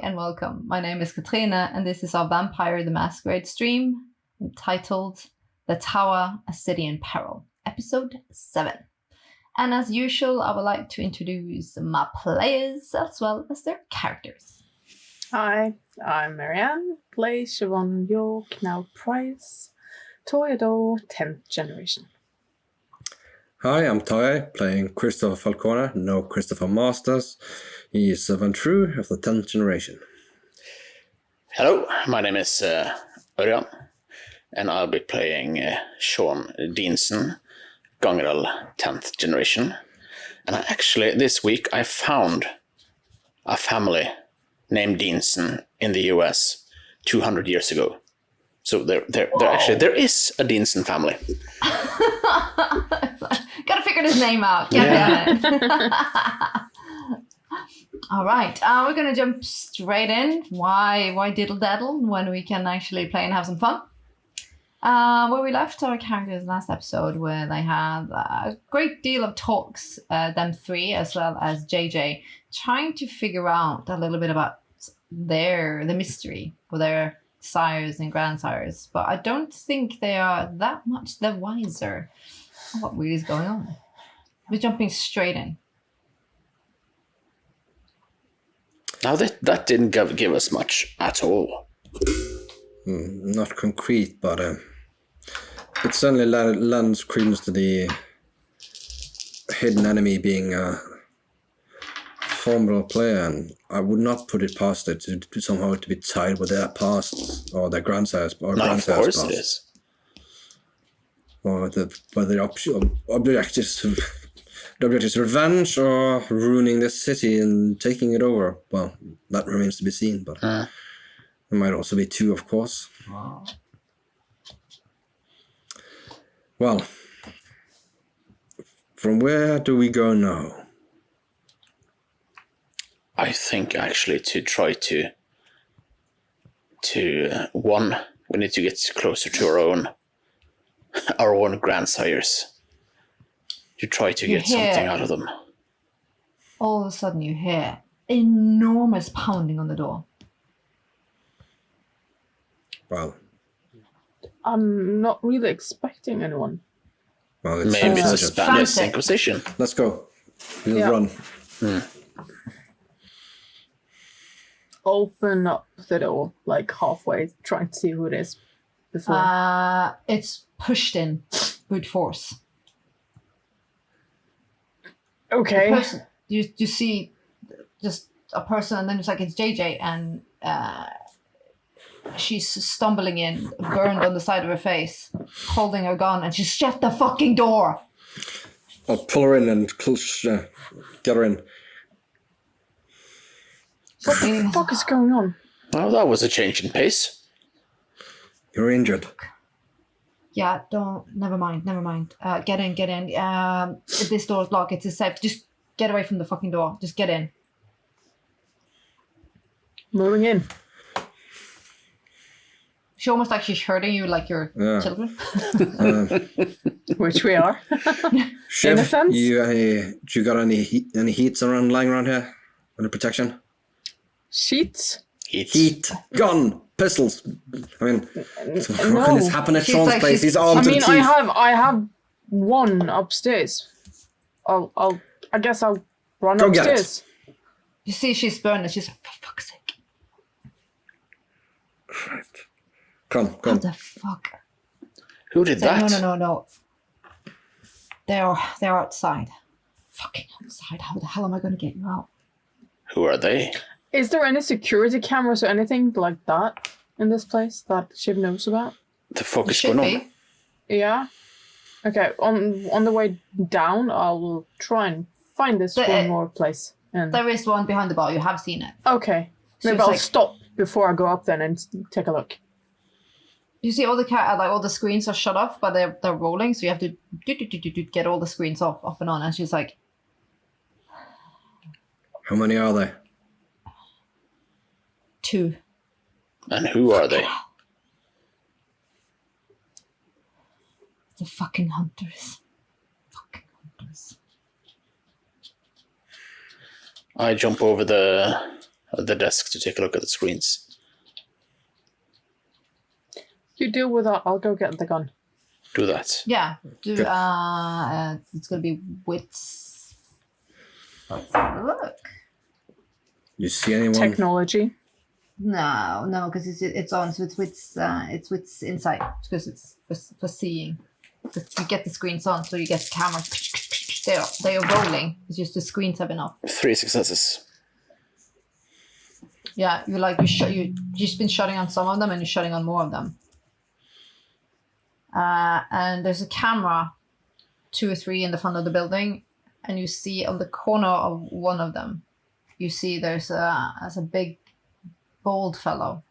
and welcome. My name is Katrina, and this is our Vampire the Masquerade stream entitled The Tower, a City in Peril, Episode 7. And as usual, I would like to introduce my players as well as their characters. Hi, I'm Marianne, play Siobhan York, now Price, Toreador, 10th generation. Hi, I'm Ty, playing Christopher Falcone, no Christopher Masters. He is a Ventru of the 10th generation. Hello, my name is Ørjan, and I'll be playing Sean Deanson, Gangrel 10th generation. And this week I found a family named Deanson in the US 200 years ago. So there is a Deanson family. Gotta figure his name out. Yeah. All right, we're gonna jump straight in. Why diddle daddle when we can actually play and have some fun? Where we left our characters last episode, where they had a great deal of talks, them three as well as JJ, trying to figure out a little bit about the mystery for their sires and grandsires, but I don't think they are that much the wiser of what really is going on. We're jumping straight in. Now that didn't give us much at all. Not concrete, but it certainly lends credence to the hidden enemy being a formidable player, and I would not put it past it to somehow to be tied with their past or their grandsires or grandsires. Of course past. it is. Or the object is revenge or ruining the city and taking it over. Well, that remains to be seen, but there might also be two, of course. Wow. Well, from where do we go now? I think actually to try to one, we need to get closer to our own grandsires. To try to get something out of them. All of a sudden you hear enormous pounding on the door. Well, I'm not really expecting anyone. well, Maybe it's a Spanish Frantic. Inquisition. Let's go. We'll Yeah. run. Open up the door, like halfway, trying to see who it is before. It's pushed in brute force. Okay. The person, you see just a person, and then it's like it's JJ, and she's stumbling in, burned on the side of her face, holding her gun, and she's shut the fucking door. I'll pull her in and get her in. What the fuck is going on? Well, that was a change in pace. You're injured. Yeah, never mind. Get in. This door's locked, it's safe. Just get away from the fucking door. Just get in. Moving in. She almost like she's hurting you like your children. Which we are. Shiv, In a sense. you got any heats lying around here? Any protection? Sheets? Heat, gun, pistols. I mean, how No. can this happen at She's Sean's like- place? He's she's- armed I to mean, the teeth. I have one upstairs. I guess I'll run Go get it. upstairs. You see she's burned, and she's like, for fuck's sake. Christ. Come. What the fuck? Who did Say, that? No. They're outside. Fucking outside. How the hell am I going to get you out? Who are they? Is there any security cameras or anything like that in this place that Shiv knows about? The fuck is Should going on? be. Yeah. Okay. On the way down, I will try and find this one more place. And There is one behind the bar. You have seen it. okay, So maybe it's I'll like- stop before I go up then and take a look. You see all all the screens are shut off, but they're rolling, so you have to get all the screens off and on. And she's like, How many are there? 2. And who are they? The fucking hunters. Fucking hunters. I jump over the the desk to take a look at the screens. You deal with that. I'll go get the gun. Do that. Yeah. Good. It's gonna be wits. Let's have a look. You see anyone? Technology. No, because it's on, so it's wits insight, because it's for seeing. You get the screens on, so you get the camera. They are rolling. It's just the screens have been off. 3 successes. Yeah, you've just been shutting on some of them, and you're shutting on more of them. And there's a camera, 2 or 3 in the front of the building, and you see on the corner of one of them, you see there's a big, bald fellow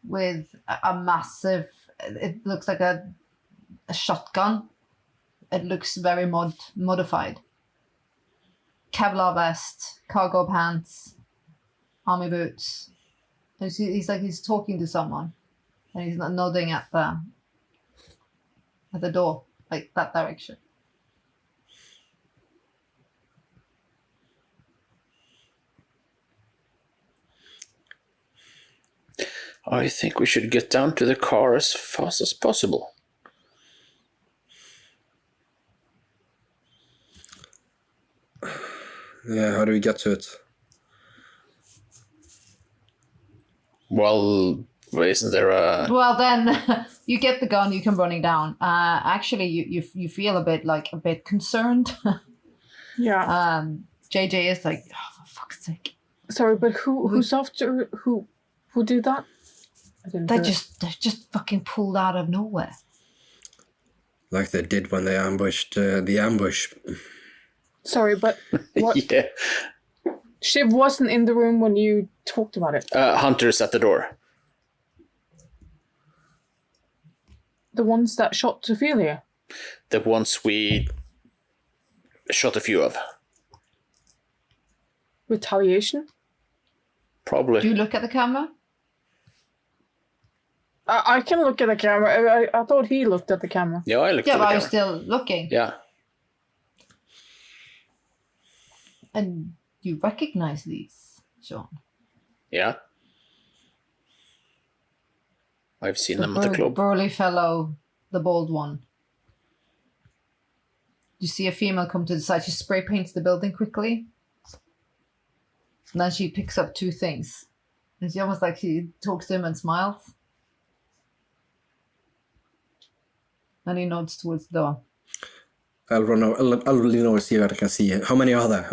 with a massive. It looks like a shotgun. It looks very modified. Kevlar vest, cargo pants, army boots. And he's like he's talking to someone, and he's nodding at the door, like that direction. I think we should get down to the car as fast as possible. Yeah, how do we get to it? Well, isn't there a... Well, then you get the gun. You come running down. Actually, you feel a bit concerned. Yeah. JJ is like, oh, for fuck's sake. Sorry, but who's after who did that? I didn't They hear it. just fucking pulled out of nowhere. Like they did when they ambushed the ambush. Sorry, but what? Yeah. Shiv wasn't in the room when you talked about it. Hunters at the door. The ones that shot Ophelia. The ones we shot a few of. Retaliation. Probably. Do you look at the camera? I can look at the camera. I thought he looked at the camera. Yeah, I looked Yeah, at the but are you camera. still looking? Yeah. And you recognize these, Sean? Yeah. I've seen them at the club. Burly fellow, the bald one. You see a female come to the side. She spray paints the building quickly. And then she picks up 2 things. And she almost like she talks to him and smiles. And he nods towards the door. I'll run over. I'll lean over, see what I can see. How many are there?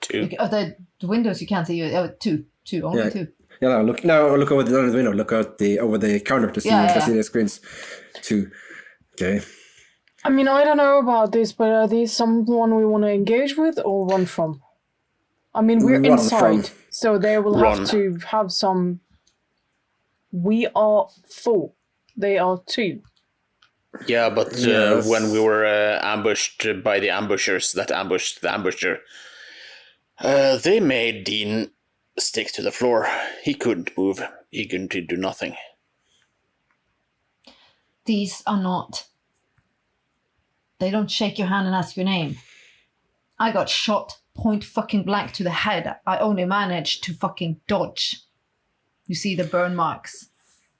2. The windows you can't see. 2, only Yeah. 2. Yeah, no, look over the window. Look out over the counter to see see the screens. 2. Okay. I mean, I don't know about this, but are these someone we want to engage with or run from? I mean, we're Run inside, from. so they will Run. have to have some. We are 4. They are 2. Yeah, but Yes. when we were ambushed by the ambushers that ambushed the ambusher, they made Dean stick to the floor. He couldn't move. He couldn't do nothing. These are not. They don't shake your hand and ask your name. I got shot point fucking blank to the head. I only managed to fucking dodge. You see the burn marks.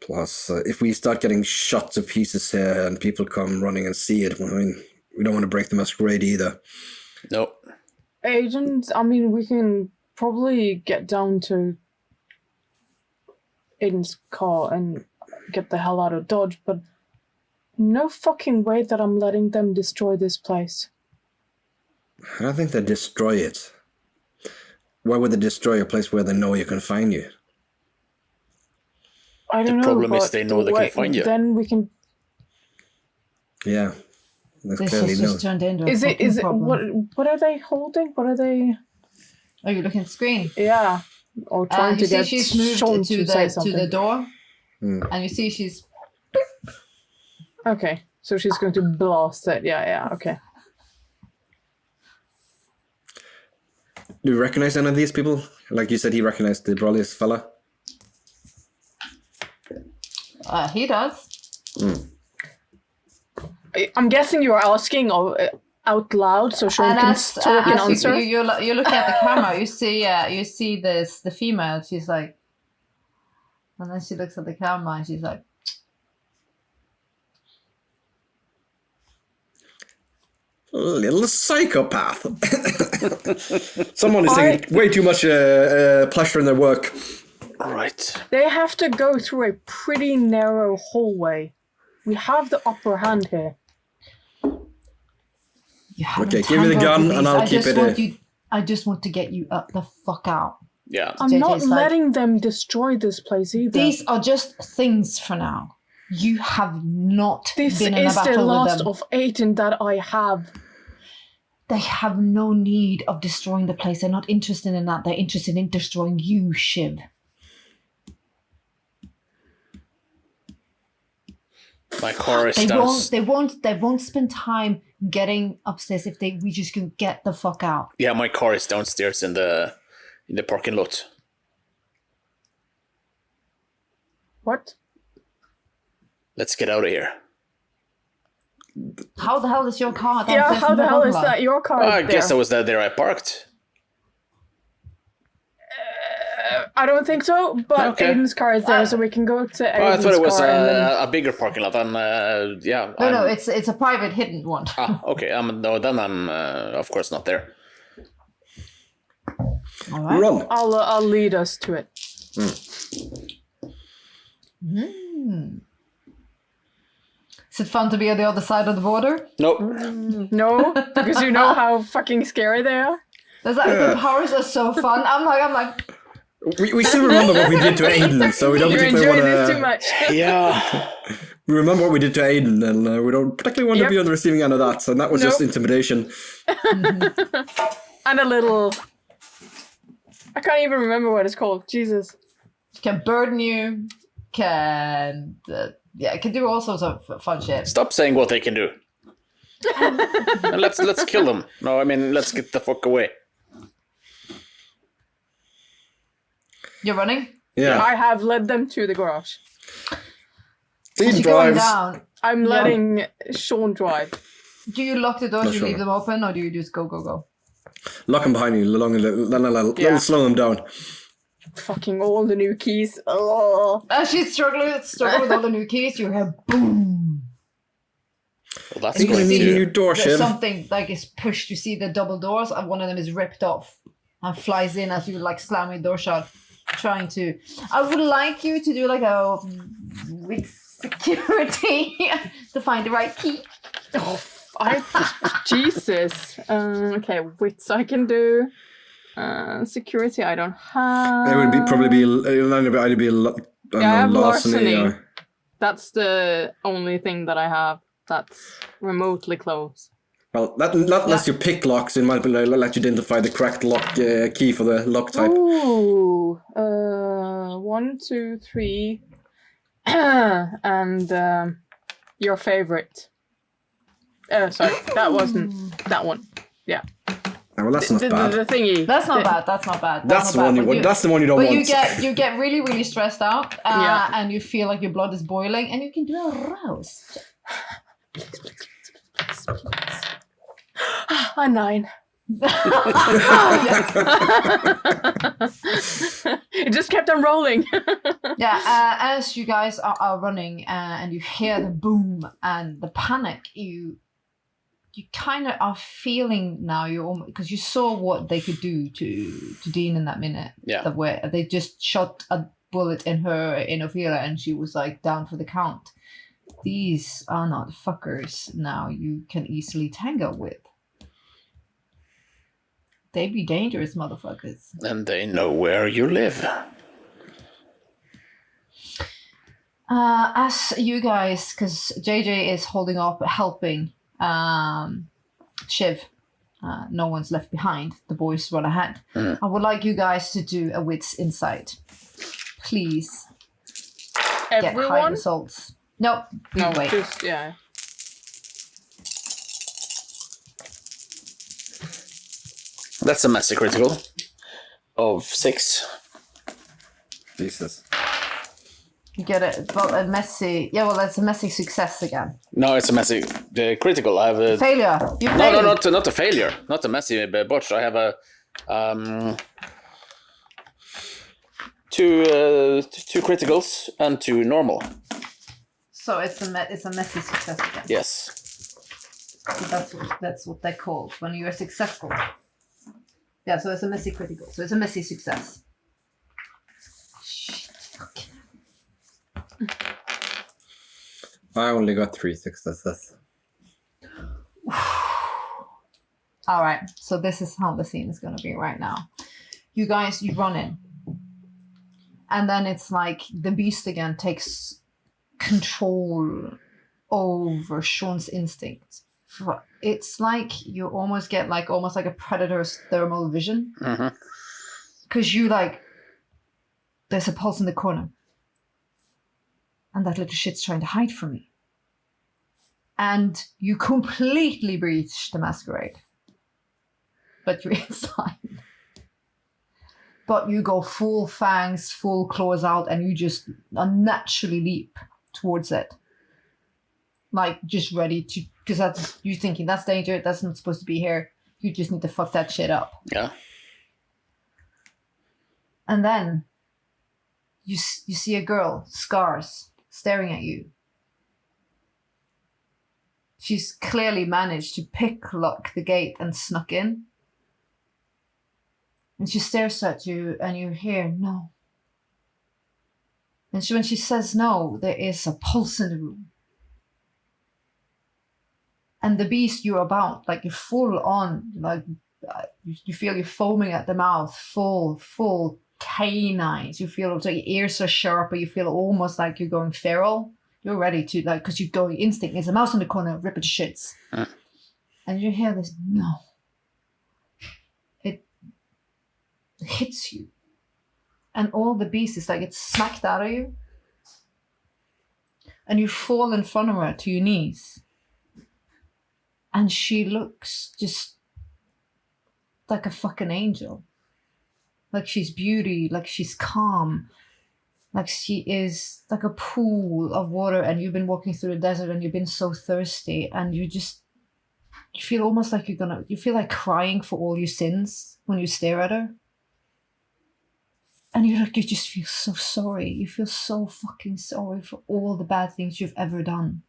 Plus, if we start getting shot to pieces here and people come running and see it, I mean, we don't want to break the masquerade either. No. Agent, I mean, we can probably get down to Aiden's car and get the hell out of Dodge, but no fucking way that I'm letting them destroy this place. I don't think they destroy it. Why would they destroy a place where they know you can find you? I don't know. problem is but they know they can find you. Then we can. Yeah. That's This clearly has no. just turned into a Is it? fucking Is it? problem. What are they holding? What are they? Are you looking at the screen? Yeah. Or trying You to see get she's moved Sean to to say the something. door, Hmm. and you see she's. Okay, so she's going to blast it. Yeah. Okay. Do you recognize any of these people? Like you said, he recognized the Brolius fella. He does. Mm. I'm guessing you are asking out loud so Sean can talk and answer. You're looking at the camera. You see the female. She's like, and then she looks at the camera and she's like, little psychopath. Someone is taking way too much pleasure in their work. Right. They have to go through a pretty narrow hallway. We have the upper hand here. Okay, give me the gun and I'll keep it. I just want to get you up the fuck out. Yeah. I'm not letting them destroy this place either. These are just things for now. You have not been in a battle with them. This is the last of 8 that I have. They have no need of destroying the place. They're not interested in that. They're interested in destroying you, Shiv. My chorus They won't spend time getting upstairs if we just can get the fuck out. Yeah, my car is downstairs in the parking lot. What? Let's get out of here. How the hell is your car? Yeah, how the hell is that your car? I guess I was there. I parked. I don't think so, but Aiden's car is there, so we can go to Aiden's car. I thought it was a bigger parking lot, and yeah. No, it's a private hidden one. Okay. Then I'm of course not there. All right. Run. I'll lead us to it. Is it fun to be on the other side of the border? Nope. No, because you know how fucking scary they are. The powers are so fun. I'm like. We still remember what we did to Aiden, so we don't particularly want to... You're enjoying this too much. Yeah. We remember what we did to Aiden, and we don't particularly want to be on the receiving end of that, and that was just intimidation. And a little... I can't even remember what it's called. Jesus. Can burden you, can do all sorts of fun shit. Stop saying what they can do. And let's kill them. No, I mean, let's get the fuck away. You're running? Yeah. I have led them to the garage. Dean drives. Down. I'm letting Sean drive. Do you lock the doors, you leave them open, or do you just go? Lock them behind you, little slow them down. Fucking all the new keys. Oh. As she's struggling with all the new keys, you hear boom. Well, that's going to need a new door, Shiv. Something like is pushed. You see the double doors, and one of them is ripped off and flies in as you like slam your door shut. I would like you to do like a with security to find the right key. Oh, Jesus. Okay, wits I can do. Security I don't have. It would probably be I have larceny. That's the only thing that I have that's remotely close. Well, that lets you pick locks. It might let you identify the correct lock key for the lock type. Ooh, 1, 2, 3, and your favorite. Sorry, that wasn't that one. Yeah. Well, that's not bad. The thingy. That's not bad. That's the one you want. That's the one you don't want. But you get really, really stressed out, and you feel like your blood is boiling, and you can do a rouse. Please. A 9. It just kept on rolling. As you guys are running and you hear the boom and the panic, you kind of are feeling now because you saw what they could do to Dean in that minute. Yeah. Where they just shot a bullet in Ophira and she was like down for the count. These are not fuckers now you can easily tangle with. They be dangerous motherfuckers. And they know where you live. As you guys, because JJ is holding up, helping Shiv. No one's left behind. The boys run ahead. I would like you guys to do a wits insight. Please. Everyone? Get high results. No, wait. Just, yeah. That's a massive critical of 6. Jesus. You get it. Well, a messy. Yeah, well, that's a messy success again. No, it's a messy critical. I have a Failure. You no, failed. not a failure, not a messy botch. I have a two criticals and 2 normal. So it's a messy success again. Yes. So that's what they call when you are successful. Yeah, so it's a messy critical. So it's a messy success. Shit, fuck. I only got 3 successes. All right, so this is how the scene is going to be right now. You guys, you run in. And then it's like the beast again takes control over Sean's instinct. It's like you almost get like almost like a predator's thermal vision. Because you like, there's a pulse in the corner. And that little shit's trying to hide from me. And you completely breach the masquerade. But you're inside. But you go full fangs, full claws out, and you just unnaturally leap towards it. Like, just ready to, because that's, you thinking, that's danger, that's not supposed to be here. You just need to fuck that shit up. Yeah. And then, you see a girl, scars, staring at you. She's clearly managed to picklock the gate and snuck in. And she stares at you and you hear no. And when she says no, there is a pulse in the room. And the beast you're about, like you're full on, like you feel you're foaming at the mouth, full canines. You feel like your ears are sharp, but you feel almost like you're going feral. You're ready to, like, because you go instinct. There's a mouse in the corner, rip it to shits. And you hear this no. It hits you. And all the beast is like, it's smacked out of you. And you fall in front of her to your knees. And she looks just like a fucking angel. Like she's beauty, like she's calm. Like she is like a pool of water, and you've been walking through the desert and you've been so thirsty, and you feel almost like you feel like crying for all your sins when you stare at her. And you just feel so sorry. You feel so fucking sorry for all the bad things you've ever done.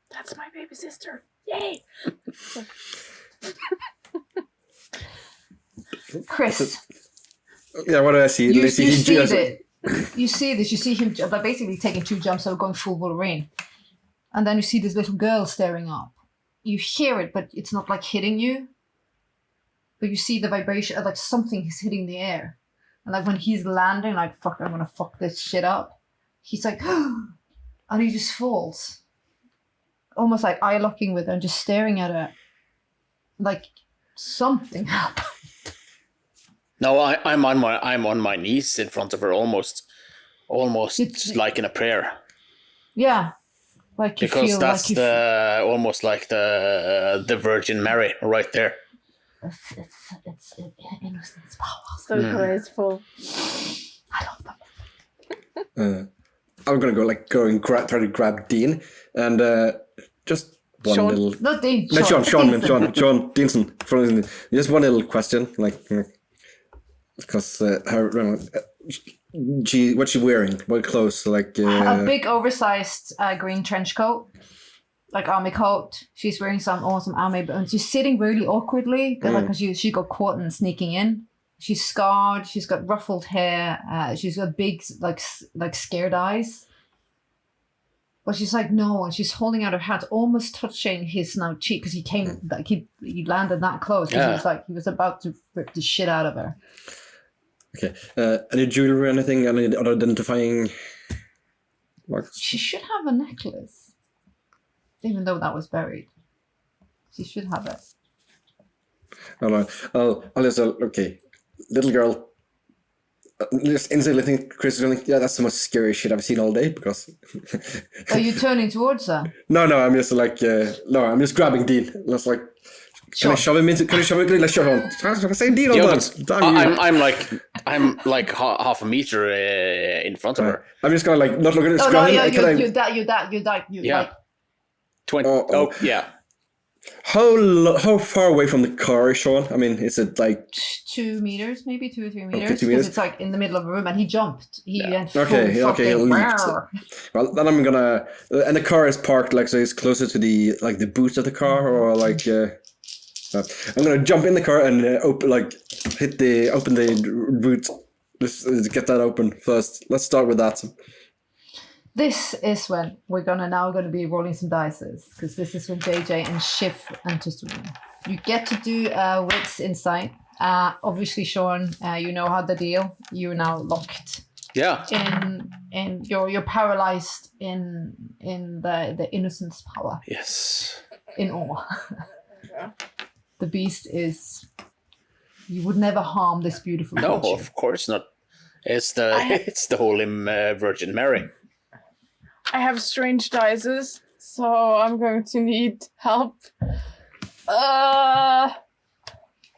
That's my baby sister. Yay! Chris. Yeah, what do I see? You see this. You see him like basically taking 2 jumps, so going full Wolverine. And then you see this little girl staring up. You hear it, but it's not like hitting you. But you see the vibration, like something is hitting the air. And like when he's landing, like, fuck, I'm gonna fuck this shit up. He's like, and he just falls. Almost like eye locking with her and just staring at her. Like something happened. No, I'm on my knees in front of her, almost it's like in a prayer. Yeah, like you because feel that's like the almost like the Virgin Mary right there. It's innocence power. So graceful. I love them. I'm gonna try to grab Dean and just one Sean. little. Not Dean. No, Sean Deanson. Just one little question, like, because what's she wearing? What clothes? Like a big oversized green trench coat, like army coat. She's wearing some awesome army, and she's sitting really awkwardly because she got caught in sneaking in. She's scarred. She's got ruffled hair. She's got big like scared eyes. But she's like, no, and she's holding out her hand, almost touching his now cheek, because he landed that close. Yeah. He was about to rip the shit out of her. Okay. Any jewelry or anything? Any other identifying marks? She should have a necklace. Even though that was buried. She should have it. I'll just, okay. Little girl. Just instantly think Chris is going, yeah, that's the most scary shit I've seen all day, because... Are you turning towards her? No, I'm just like, I'm just grabbing Dean. Just like, can I shove him into, let's shove him. Say Dean on that. I'm like I'm like half a meter in front of her. I'm just gonna like not look at the Oh sky. no, yeah, Can I- you die. Yeah. Like, 20. Oh. Oh, yeah. How far away from the car is Sean? I mean, is it like 2 meters, maybe 2 or 3 meters, 2 because meters? it's like in the middle of a room, and he jumped. He went Okay, full okay, fucking leaped. roar. well? Then I'm gonna and the car is parked like so it's closer to the like the boot of the car or like. I'm gonna jump in the car and open the boot. Let's get that open first. Let's start with that. This is when we're now gonna be rolling some dices, because this is when JJ and Shiv enters the room. You get to do wits insight. Obviously, Sean, you know how the deal. You're now locked. Yeah. In you're paralyzed in the innocence power. Yes. In awe. The beast is. You would never harm this beautiful No, creature. of course not. It's the Holy Virgin Mary. I have strange dices, so I'm going to need help.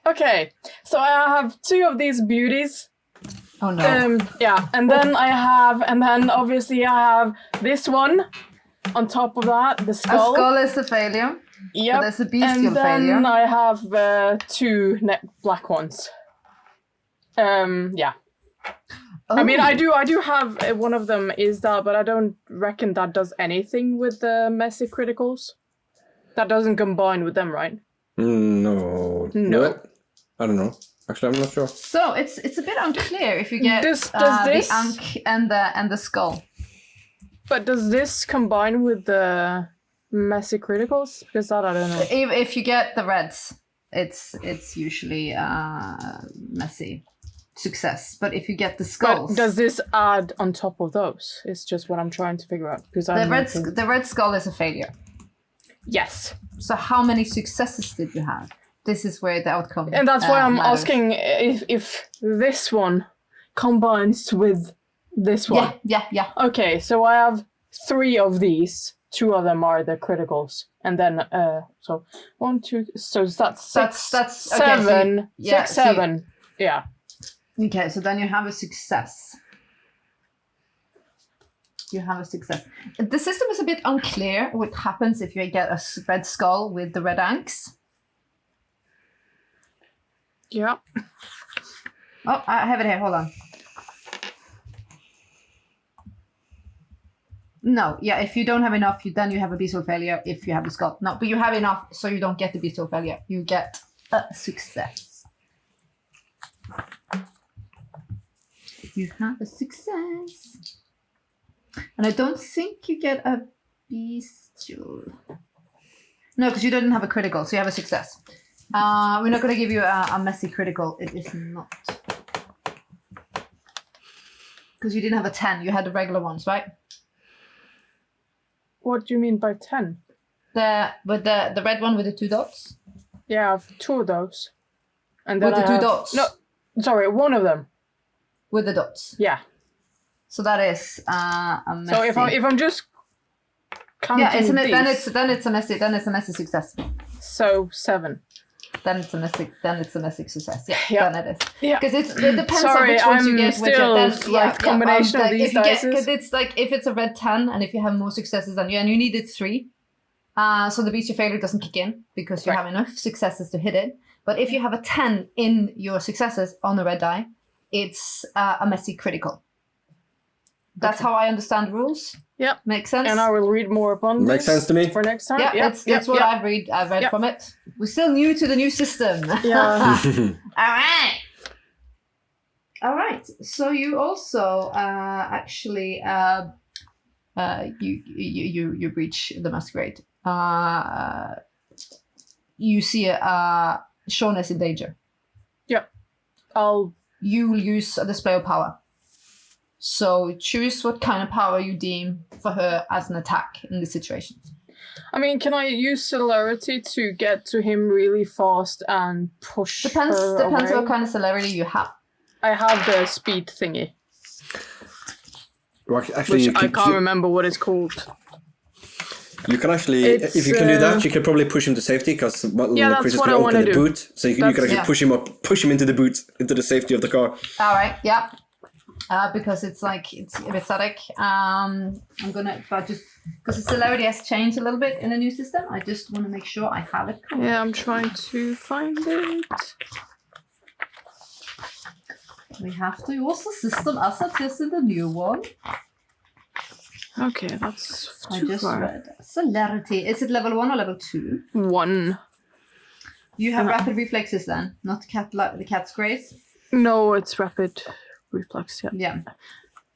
Okay, so I have 2 of these beauties. Oh no. Yeah, and then obviously I have this one on top of that, the A skull. skull is a failure. Yep. But that's a bestial and then failure. I have 2 black ones. Yeah. I mean, I do have one of them is that, but I don't reckon that does anything with the messy criticals. That doesn't combine with them, right? No. No. Well, I don't know. Actually, I'm not sure. So it's a bit unclear if you get Does the this- ankh and the skull. But does this combine with the messy criticals? Because that I don't know. If you get the reds, it's usually messy success. But if you get the skulls, But does this add on top of those? It's just what I'm trying to figure out. Because the red skull is a failure. Yes. So how many successes did you have? This is where the outcome. And that's why I'm matters. asking if this one combines with this one. Yeah. Okay, so I have 3 of these. 2 of them are the criticals, and then so 1, 2. So that's 6, That's 7, okay, so 6, 7. Yeah. Okay, so then you have a success. You have a success. The system is a bit unclear what happens if you get a red skull with the red ankhs. Yeah. Oh, I have it here. Hold on. No, yeah, if you don't have enough, then you have a bestial failure if you have the skull. No, but you have enough, so you don't get the bestial failure. You get a success. You have a success. And I don't think you get a bestial. No, because you didn't have a critical, so you have a success. We're not going to give you a messy critical. It is not. Because you didn't have a 10. You had the regular ones, right? What do you mean by 10? The red one with the 2 dots? Yeah, I have 2 of those. And then With the I 2 have- dots? No, sorry, 1 of them. With the dots. Yeah. So that is a messy. So if I'm just counting these, then it's a messy success. so 7. Then it's a messy success. Yeah, Yeah. then it is. Yeah. Because it depends Sorry, on which ones you I'm get. still, combination of these dices. Because it's like if it's a red 10 and if you have more successes than you, and you needed 3, so the bestial failure doesn't kick in because you Right. have enough successes to hit it. But if you have a 10 in your successes on the red die, it's a messy critical. That's how I understand the rules. Yep. Makes sense. And I will read more upon Makes this sense to me. for next time. Yeah, that's what I've I've read Yep. from it. We're still new to the new system. Yeah. All right. So you also actually you reach the masquerade. You see Sean is in danger. You will use a display of power. So choose what kind of power you deem for her as an attack in this situation. I mean, can I use celerity to get to him really fast and push Depends her on away? what kind of celerity you have. I have the speed thingy, Well, actually, which I can't remember what it's called. You can actually, if you can do that, you can probably push him to safety because Chris is what going I to wanna open the do. boot. So you can actually push him into the boot, into the safety of the car. All right, yeah. Because it's a bit static. I'm gonna, but just because the celerity has changed a little bit in the new system, I just want to make sure I have it correct. Yeah, I'm trying to find it. We have to use the system as it is in the new one. Okay, that's I too just far. read celerity. Is it level 1 or level 2? 1. You have rapid reflexes then, not the cat's grace. No, it's rapid reflex. Yeah. Yeah.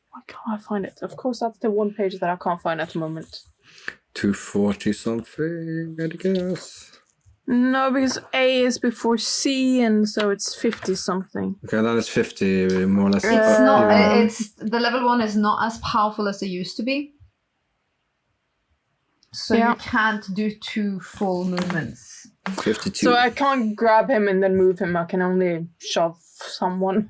Why can't I find it? Of course, that's the one page that I can't find at the moment. 240 something, I guess. No, because A is before C, and so it's 50 something. Okay, then it's 50 more or less. It's not. Yeah. It's the level 1 is not as powerful as it used to be. So you can't do 2 full movements. 52. So I can't grab him and then move him. I can only shove someone.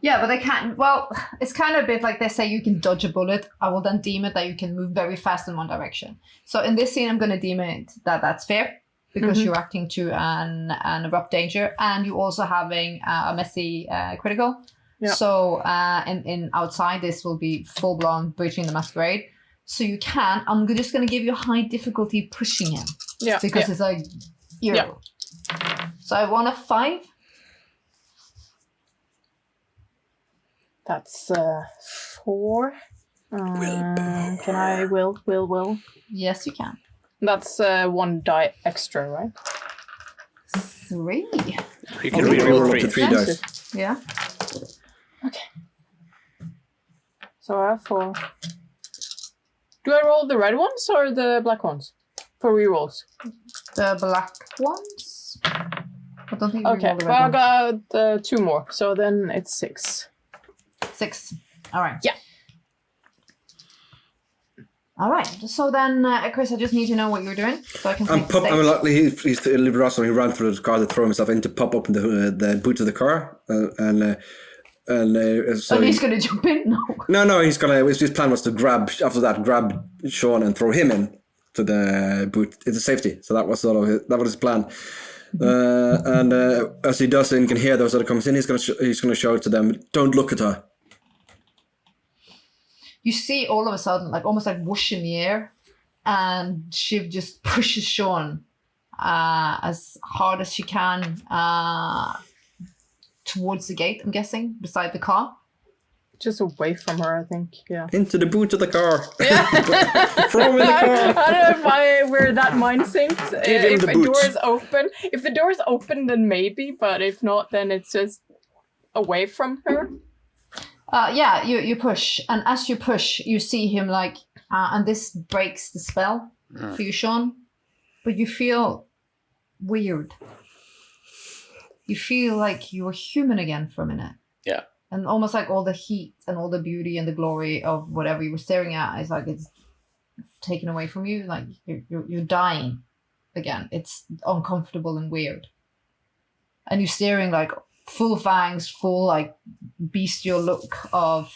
Yeah, but they can't. Well, it's kind of a bit like they say you can dodge a bullet. I will then deem it that you can move very fast in one direction. So in this scene, I'm going to deem it that that's fair because you're acting to an abrupt danger, and you're also having a messy critical. Yeah. So in outside, this will be full blown breaching the masquerade. So you can. I'm just going to give you a high difficulty pushing him. Yeah. Because it's like, Yeah. So I want a 5. That's 4. Can I will? Yes, you can. That's 1 die extra, right? 3. You can roll reroll up 3. to 3 dice. Yeah. Okay. So I have 4. Do I roll the red ones or the black ones for rerolls? The black ones? I don't think we Okay, roll the well, I red got 2 more, so then it's 6. ones. 6. All right. Yeah. All right. So then, Chris, I just need to know what you're doing so I can take the I'm stage. like, he's Russell. He ran through the car to throw himself in to pop up in the boot of the car, so he's going to jump in? No. No, he's gonna. His plan was to grab Sean and throw him in to the boot into safety. So that was his plan. And as he does, and you can hear those that comes in. He's gonna shout to them, "Don't look at her." You see all of a sudden, like almost like whoosh in the air, and Shiv just pushes Sean as hard as she can towards the gate, I'm guessing, beside the car. Just away from her, I think. Yeah. Into the boot of the car. Yeah. Throw him in the car. I don't know where that mind sinks. Give him If the a boot. door is open, then maybe. But if not, then it's just away from her. Yeah, you push, and as you push, you see him like, and this breaks the spell for you, Sean. But you feel weird. You feel like you're human again for a minute. Yeah. And almost like all the heat and all the beauty and the glory of whatever you were staring at is like it's taken away from you. Like you're dying again. It's uncomfortable and weird. And you're staring like full fangs, full like bestial look of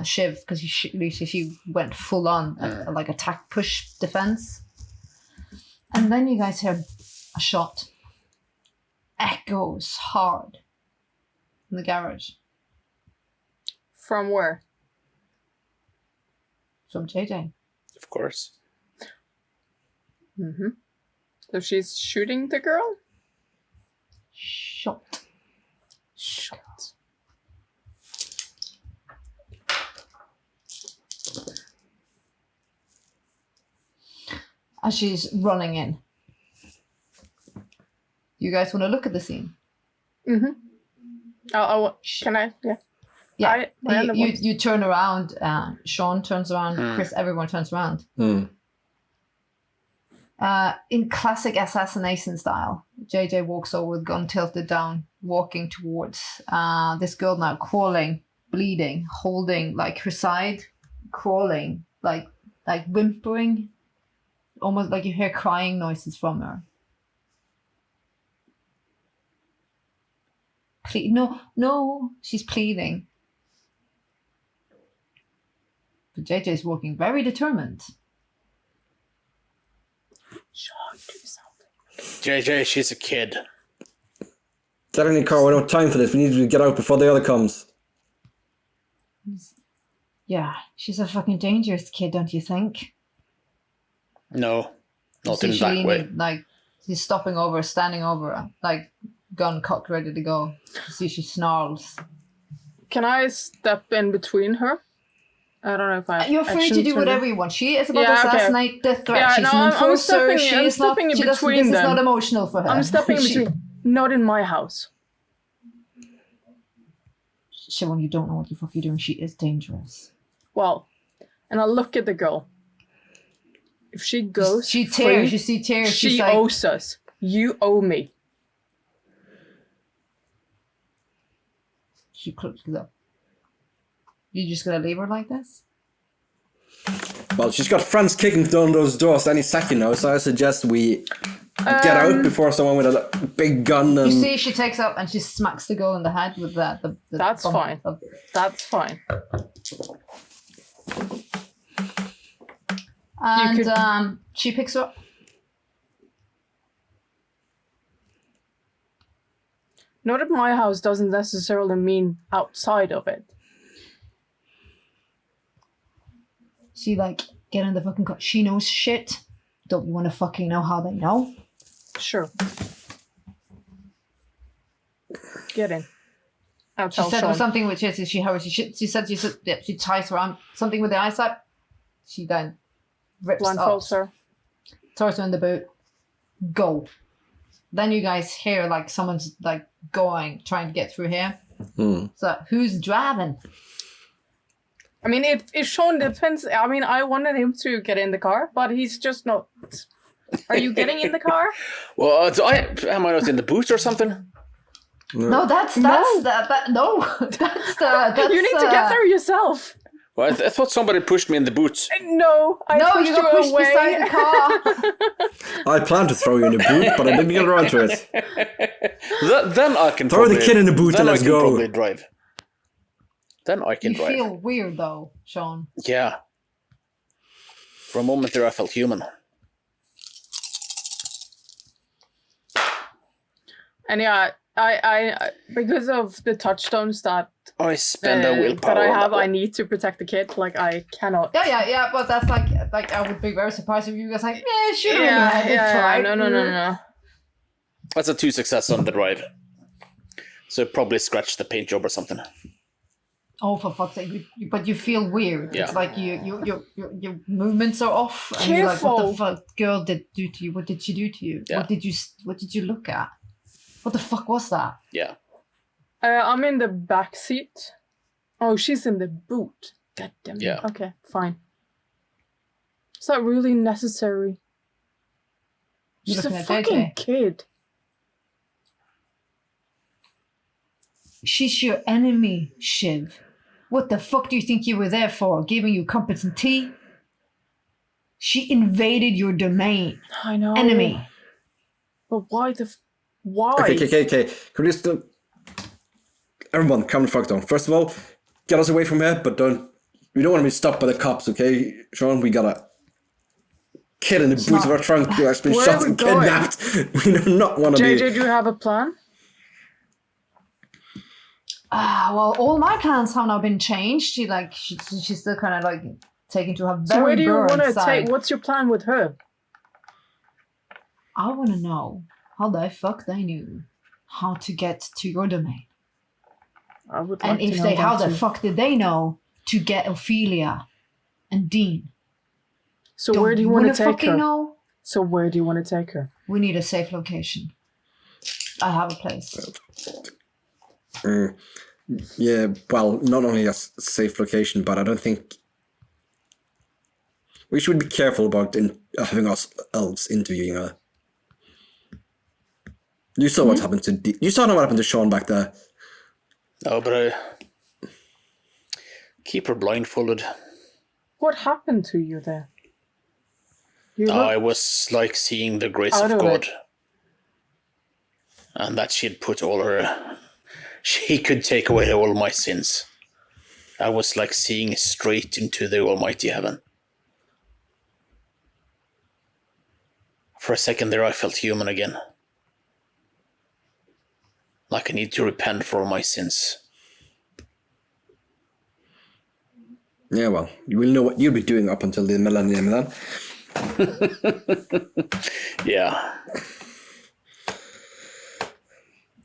Shiv because she went full on like attack, push, defense. And then you guys hear a shot. Echoes hard in the garage. From where? From JJ. Of course. Mm-hmm. So she's shooting the girl? Shot. As she's running in. You guys want to look at the scene? Mm-hmm. Can I? Yeah. Yeah. I You turn around. Sean turns around. Chris, everyone turns around. In classic assassination style, JJ walks over with gun tilted down, walking towards this girl now, crawling, bleeding, holding like her side, crawling, like whimpering, almost like you hear crying noises from her. No, she's pleading. But JJ's walking very determined. Sean, do something. JJ, she's a kid. Get in the car. We don't have time for this. We need to get out before the other comes. Yeah, she's a fucking dangerous kid, don't you think? No, not See, in she that way. even, like, he's stopping over, standing over her, like, gun cocked, ready to go. You see, she snarls. Can I step in between her? I don't know if I. You're free to do whatever you want. She is about to Yeah, okay. assassinate the threat. Yeah, She's no, an I'm enforcer. stepping- She I'm is not. stepping in She doesn't. between This is them. not emotional for her. I'm stepping in She- between. Not in my house. Siobhan, you don't know what the fuck you're doing. She is dangerous. Well, and I look at the girl. If she goes, She tears. free, You see tears. she She's like, owes us. You owe me. she closes up. You just gonna leave her like this? Well, she's got friends kicking down those doors any second now, so I suggest we get out before someone with a big gun and... You see, she takes up and she smacks the girl in the head with that. The That's bump fine. of- That's fine. And could- she picks her up. Not at my house doesn't necessarily mean outside of it. She like, get in the fucking car. She knows shit. Don't you want to fucking know how they know? Sure. Get in. I'll She tell said it was Sean. something which is she said yeah, she ties her arm something with the eyesight. She then rips up, Blindfolds her. throws her in the boot. Go. Then you guys hear like someone's like going, trying to get through here. So who's driving? I mean, if Sean depends. I mean, I wanted him to get in the car, but he's just not. Are you getting in the car? Well, am I not in the boot or something? No, that's No. that's You need to get there yourself. Well, I thought somebody pushed me in the boot. No, I No, pushed you got pushed away. beside the car. I planned to throw you in the boot, but I didn't get around to it. Then I can Throw the probably- kid in the boot then and I let's can go. probably drive. Then I can You drive. feel weird though, Sean. Yeah. For a moment there, I felt human. And yeah, I because of the touchstones that I spend a willpower. that I on have, that I one. need to protect the kid. Like I cannot. Yeah, but that's like I would be very surprised if you guys like, yeah, sure, Yeah, no. That's a 2 success on the drive. So probably scratch the paint job or something. Oh, for fuck's sake! But you feel weird. Yeah. It's like your movements are off, and you're like, what the Careful. fuck, girl, did do to you? What did she do to you? Yeah. What did you look at? What the fuck was that? Yeah. I'm in the back seat. Oh, she's in the boot. God damn it. Yeah. Okay, fine. Is that really necessary? You're She's a looking at fucking JJ. kid. She's your enemy, Shiv. What the fuck do you think you were there for? Giving you competent tea? She invaded your domain. I know. Enemy. But why why? Okay. Could we just... Everyone, calm the fuck down. First of all, get us away from here, but we don't want to be stopped by the cops, okay? Sean, we got a kid in the boot of our trunk who has been Where shot are we and going? kidnapped. We do not want to JJ, be... do you have a plan? Well, all my plans have now been changed. She's still kind of like taken to her very So where do you burn want to side. take? What's your plan with her? I want to know how the fuck they knew how to get to your domain. I would like And to if know they, how that the too. fuck did they know to get Ophelia and Dean? So where do you want to wanna take fucking her? know? So where do you want to take her? We need a safe location. I have a place. Yeah, well, not only a safe location, but I don't think... We should be careful about having us elves interviewing her. You saw what happened to... You saw what happened to Sean back there. No, but I keep her blindfolded. What happened to you there? You I was like seeing the grace Out of of God. it. And that she'd put all her... She could take away all my sins. I was like seeing straight into the almighty heaven. For a second there, I felt human again. Like I need to repent for all my sins. Yeah, well, you will know what you'll be doing up until the millennium then. Yeah.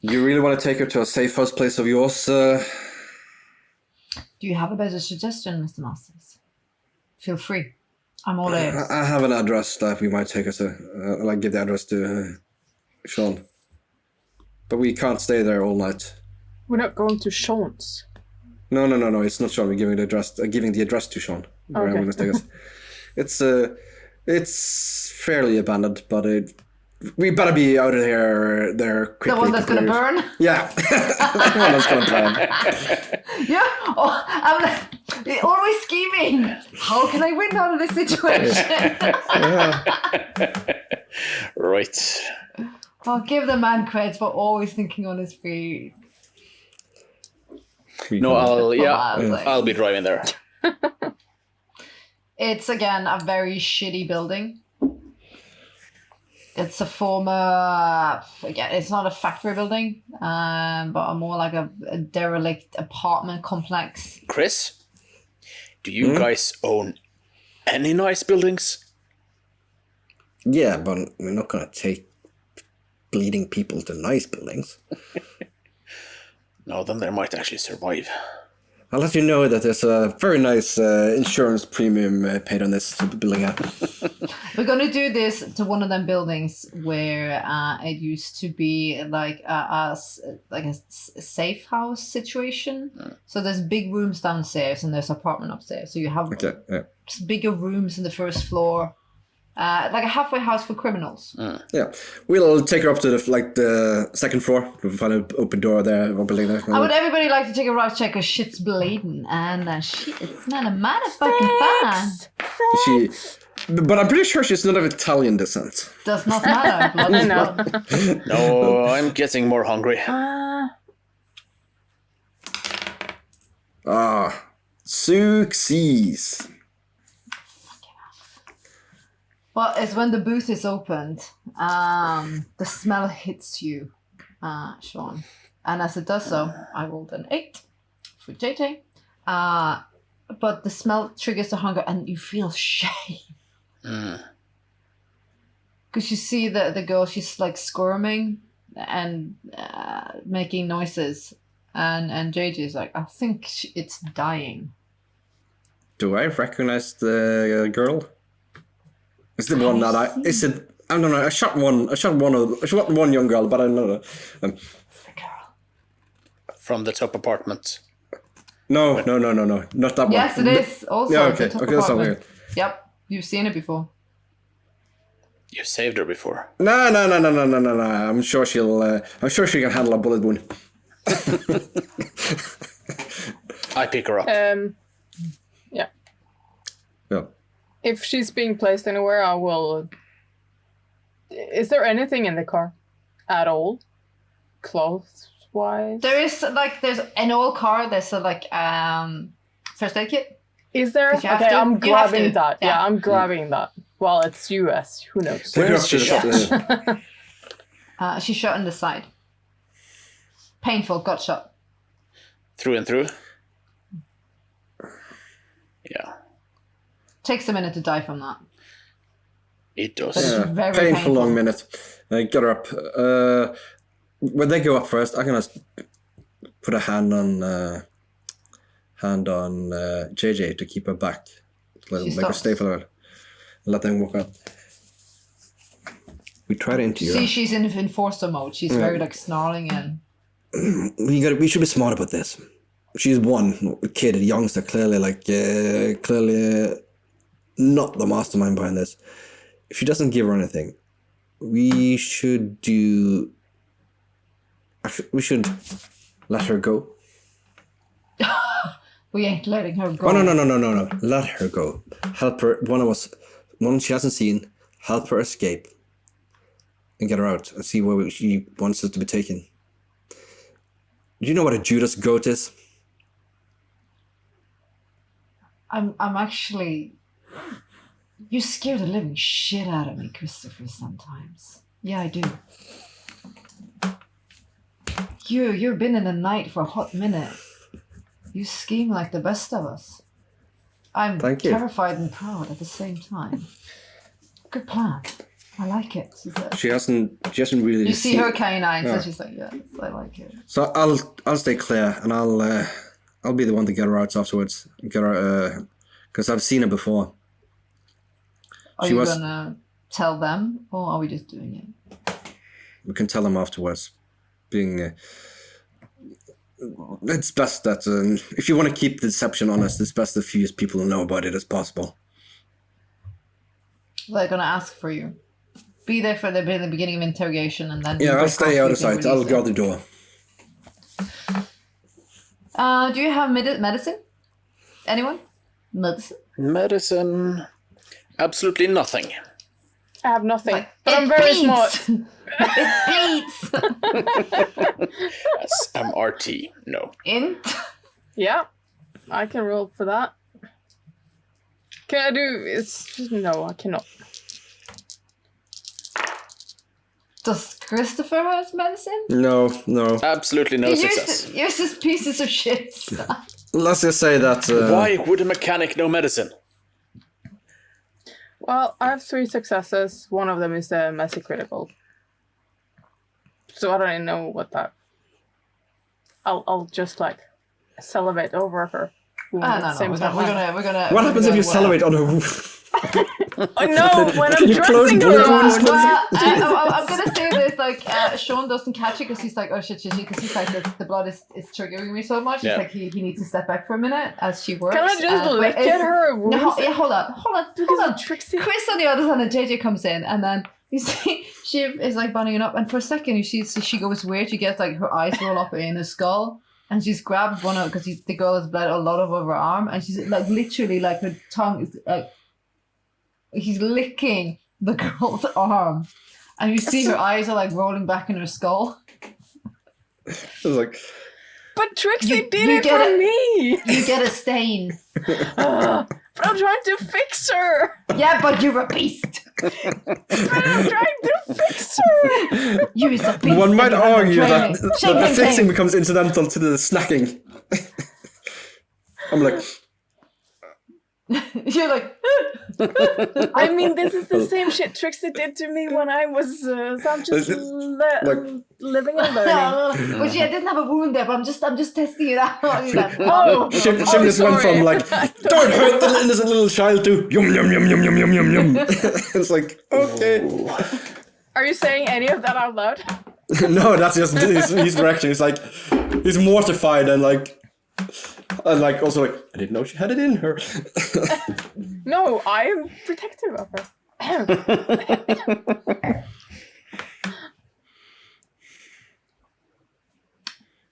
You really want to take her to a safe house place of yours? Do you have a better suggestion, Mr. Masters? Feel free. I'm all ears. I have an address that we might take her to. I'll give the address to Sean. But we can't stay there all night. We're not going to Sean's. No. It's not Sean. We're giving the address to Sean. Where I'm Okay. going to take us. It's fairly abandoned, but we better be out of here there quickly. The one that's going to burn? Yeah, the one that's going to burn. Yeah. Oh, I'm always scheming. How can I win out of this situation? Right. I'll give the man creds for always thinking on his feet. No, I'll be driving there. It's again a very shitty building. It's a former, again, it's not a factory building, but more like a derelict apartment complex. Chris, do you guys own any nice buildings? Yeah, but we're not going to take bleeding people to nice buildings. No, then they might actually survive. I'll let you know that there's a very nice insurance premium paid on this building. We're gonna do this to one of them buildings where it used to be like a safe house situation. So there's big rooms downstairs and there's apartment upstairs. So you have bigger rooms in the first floor, like a halfway house for criminals. Yeah, we'll take her up to the second floor. We'll find an open door there, or building there. I would everybody like to take a rough check because shit's bleeding and she is smelling motherfucking fine. But I'm pretty sure she's not of Italian descent. Does not matter. Blood is No. blood. No, I'm getting more hungry. Success. Well, it's when the booth is opened, the smell hits you, Sean. And as it does so, I rolled an 8 for JJ. But the smell triggers the hunger and you feel shame. Because you see the girl, she's like squirming and making noises. And JJ is like, I think it's dying. Do I recognize the girl? Is the one that I don't know. I shot one young girl, but I don't know. The girl. From the top apartment. No, not that one. Yes, it is. Also, Yeah, the okay, top okay, that's not apartment. weird. Yep, you've seen it before. You saved her before. No. I'm sure she can handle a bullet wound. I pick her up. Yeah. Yeah. If she's being placed anywhere, I will. Is there anything in the car at all? Clothes wise? There's in all car, there's first aid kit. Is there? You have Okay, to. I'm You have grabbing to. that. Yeah, Yeah. I'm grabbing that. Well, it's US. Who knows? Take her up Where's to she the She's shot in the side. Painful, got shot. Through and through. Yeah, Takes a minute to die from that. it does. But it's very painful long minute. Get her up. When they go up first, I'm gonna put a hand on JJ to keep her back. Let She make her stops. stay for a while. Let them walk out. We try to interview See, her. she's in enforcer mode. She's very snarling and We should be smart about this. She's one kid, a youngster, clearly not the mastermind behind this. If she doesn't give her anything, we should let her go. we ain't letting her go. Oh no. Let her go. Help her. One she hasn't seen. Help her escape. And get her out and see where she wants us to be taken. Do you know what a Judas goat is? I'm actually You scare the living shit out of me, Christopher, sometimes. Yeah, I do. You've been in the night for a hot minute. You scheme like the best of us. I'm Thank you. terrified and proud at the same time. Good plan. I like it. She hasn't really. You see her canine, Yeah. so she's like, yes, I like it. So I'll stay clear, and I'll be the one to get her out afterwards. Get her, because I've seen her before. Are you gonna tell them, or are we just doing it? We can tell them afterwards. Being, it's best that if you want to keep the deception honest, it's best that few people know about it as possible. They're gonna ask for you. Be there for the beginning of interrogation, and then. Yeah, I'll stay out of sight. I'll guard the door. Do you have medicine? Anyone? Medicine. Absolutely nothing. I have nothing. Like, but I'm very smart. It bleeds. That's MRT. No. Int. Yeah, I can roll for that. Can I do? No, I cannot. Does Christopher have medicine? No. Absolutely no success. Use this pieces of shit. Let's just say that. Why would a mechanic know medicine? Well, I have 3 successes. One of them is a messy critical. So I don't even know what that. I'll just like salivate over her. No. We're gonna. What happens if you salivate on her wound? Oh no! When I'm Can you close dressing bullet her wounds? wound. Well, I'm gonna say this, like, Sean doesn't catch it because he's like, oh shit, because he's like, the blood is triggering me so much. Yeah. It's like he needs to step back for a minute as she works. Can I just lick at her wounds? No, hold on. Trixie. Chris on the other side, and JJ comes in, and then you see Shiv is like bunnying up, and for a second you see she goes weird. She gets like her eyes roll up in her skull, and she's grabbed one of because the girl has bled a lot over her arm, and she's like literally like her tongue is like he's licking the girl's arm, and you see her eyes are like rolling back in her skull. It's like. But Trixie You did it get for it. me! You get a stain. But I'm trying to fix her! Yeah, but you're a beast. But I'm trying to fix her! You're a beast. One might and you have no argue that training. the Shame. fixing becomes incidental to the snacking. I'm like, You're like. I mean, this is the same shit Trixie did to me when I was. So I'm just living and learning. Well, she didn't have a wound there, but I'm just testing it out. You're like, Oh, Shiv just went from like, don't hurt the innocent little child to yum yum yum yum yum yum yum yum. It's like, okay. Are you saying any of that out loud? No, that's just his reaction. He's like, he's mortified and like also like, I didn't know she had it in her. No, I am protective of her.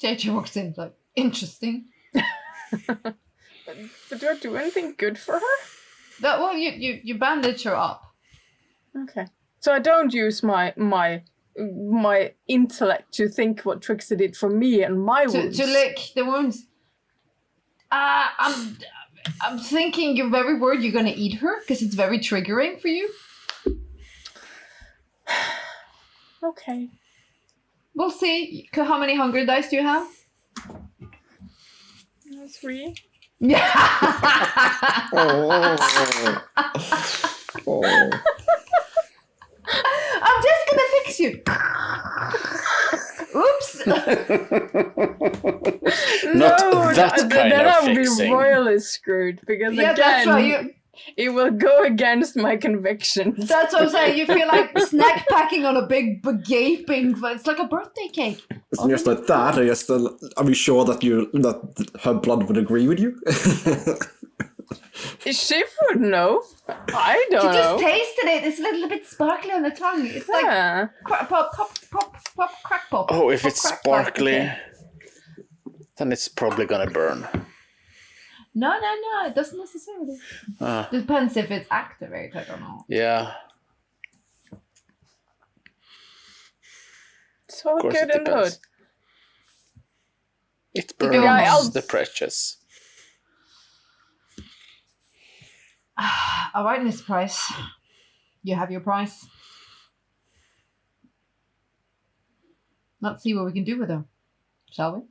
JJ walks in like, interesting. But do I do anything good for her? Well, you bandage her up. Okay. So I don't use my intellect to think what Trixie did for me and my wounds. To lick the wounds. I'm thinking you're very worried you're gonna eat her because it's very triggering for you. Okay. We'll see. How many hunger dice do you have? 3. Yeah. Oh. I'm just gonna fix you. Oops. Not No, that kind then of I'll fixing. be royally screwed because Yeah, that's again, right. it will go against my convictions. That's what I'm saying. You feel like snack packing on a big gaping. It's like a birthday cake. It's just like that. Are we sure that her blood would agree with you? Shiv would know. I don't She know. just tasted it. It's a little bit sparkly on the tongue. It's like Yeah. pop, crack pop. Oh, if Pop, it's crack, pop, sparkly, okay. then it's probably gonna burn. No, it doesn't necessarily. Depends if it's activated or not. Yeah, It's all of course good it and good. depends. It burns Yeah, I'll- the precious. All right, Miss Price. You have your price. Let's see what we can do with her, shall we?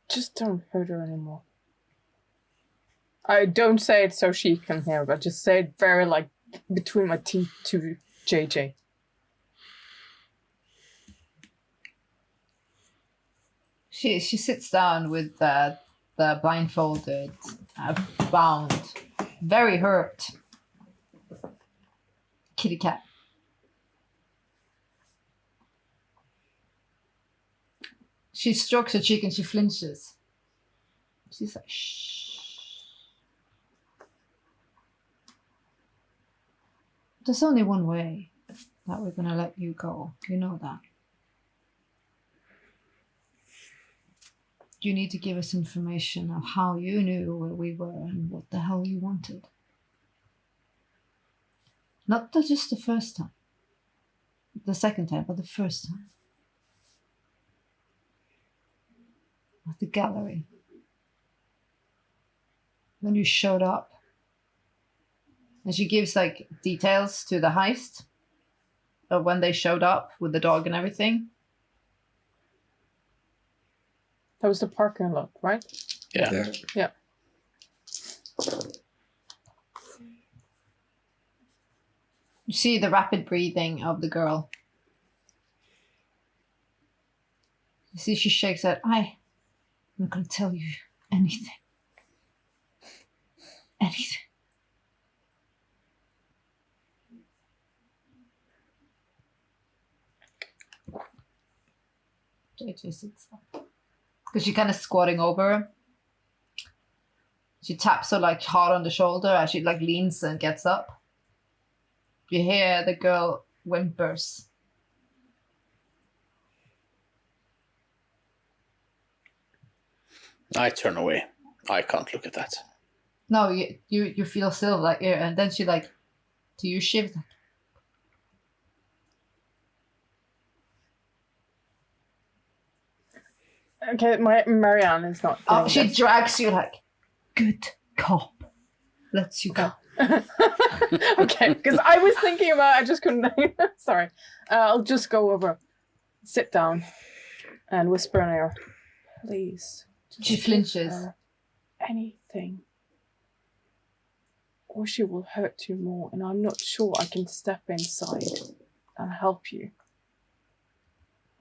Just don't hurt her anymore. I don't say it so she can hear, but just say it very like between my teeth to JJ. She sits down with the blindfolded, bound, very hurt kitty cat. She strokes her cheek and she flinches. She's like, shh. There's only one way that we're gonna let you go. You know that. You need to give us information of how you knew where we were and what the hell you wanted. Not just the first time. The second time, but the first time. At the gallery. When you showed up. And she gives like details to the heist of when they showed up with the dog and everything. That was the parking lot, right? Yeah. Yeah. You see the rapid breathing of the girl. You see she shakes her head. I'm not going to tell you anything. Anything. JJ sits up. Because she's kind of squatting over her. She taps her like hard on the shoulder as she like leans and gets up. You hear the girl whimpers. I turn away. I can't look at that. No, you feel still like, and then she like, to you, Shiv. Okay, Marianne is not. Oh, she this. drags you like, good cop. Lets you go. Okay, because I was thinking about, I just couldn't. Sorry. I'll just go over, sit down, and whisper in her ear. Please. She flinches. Anything. Or she will hurt you more, and I'm not sure I can step inside and help you.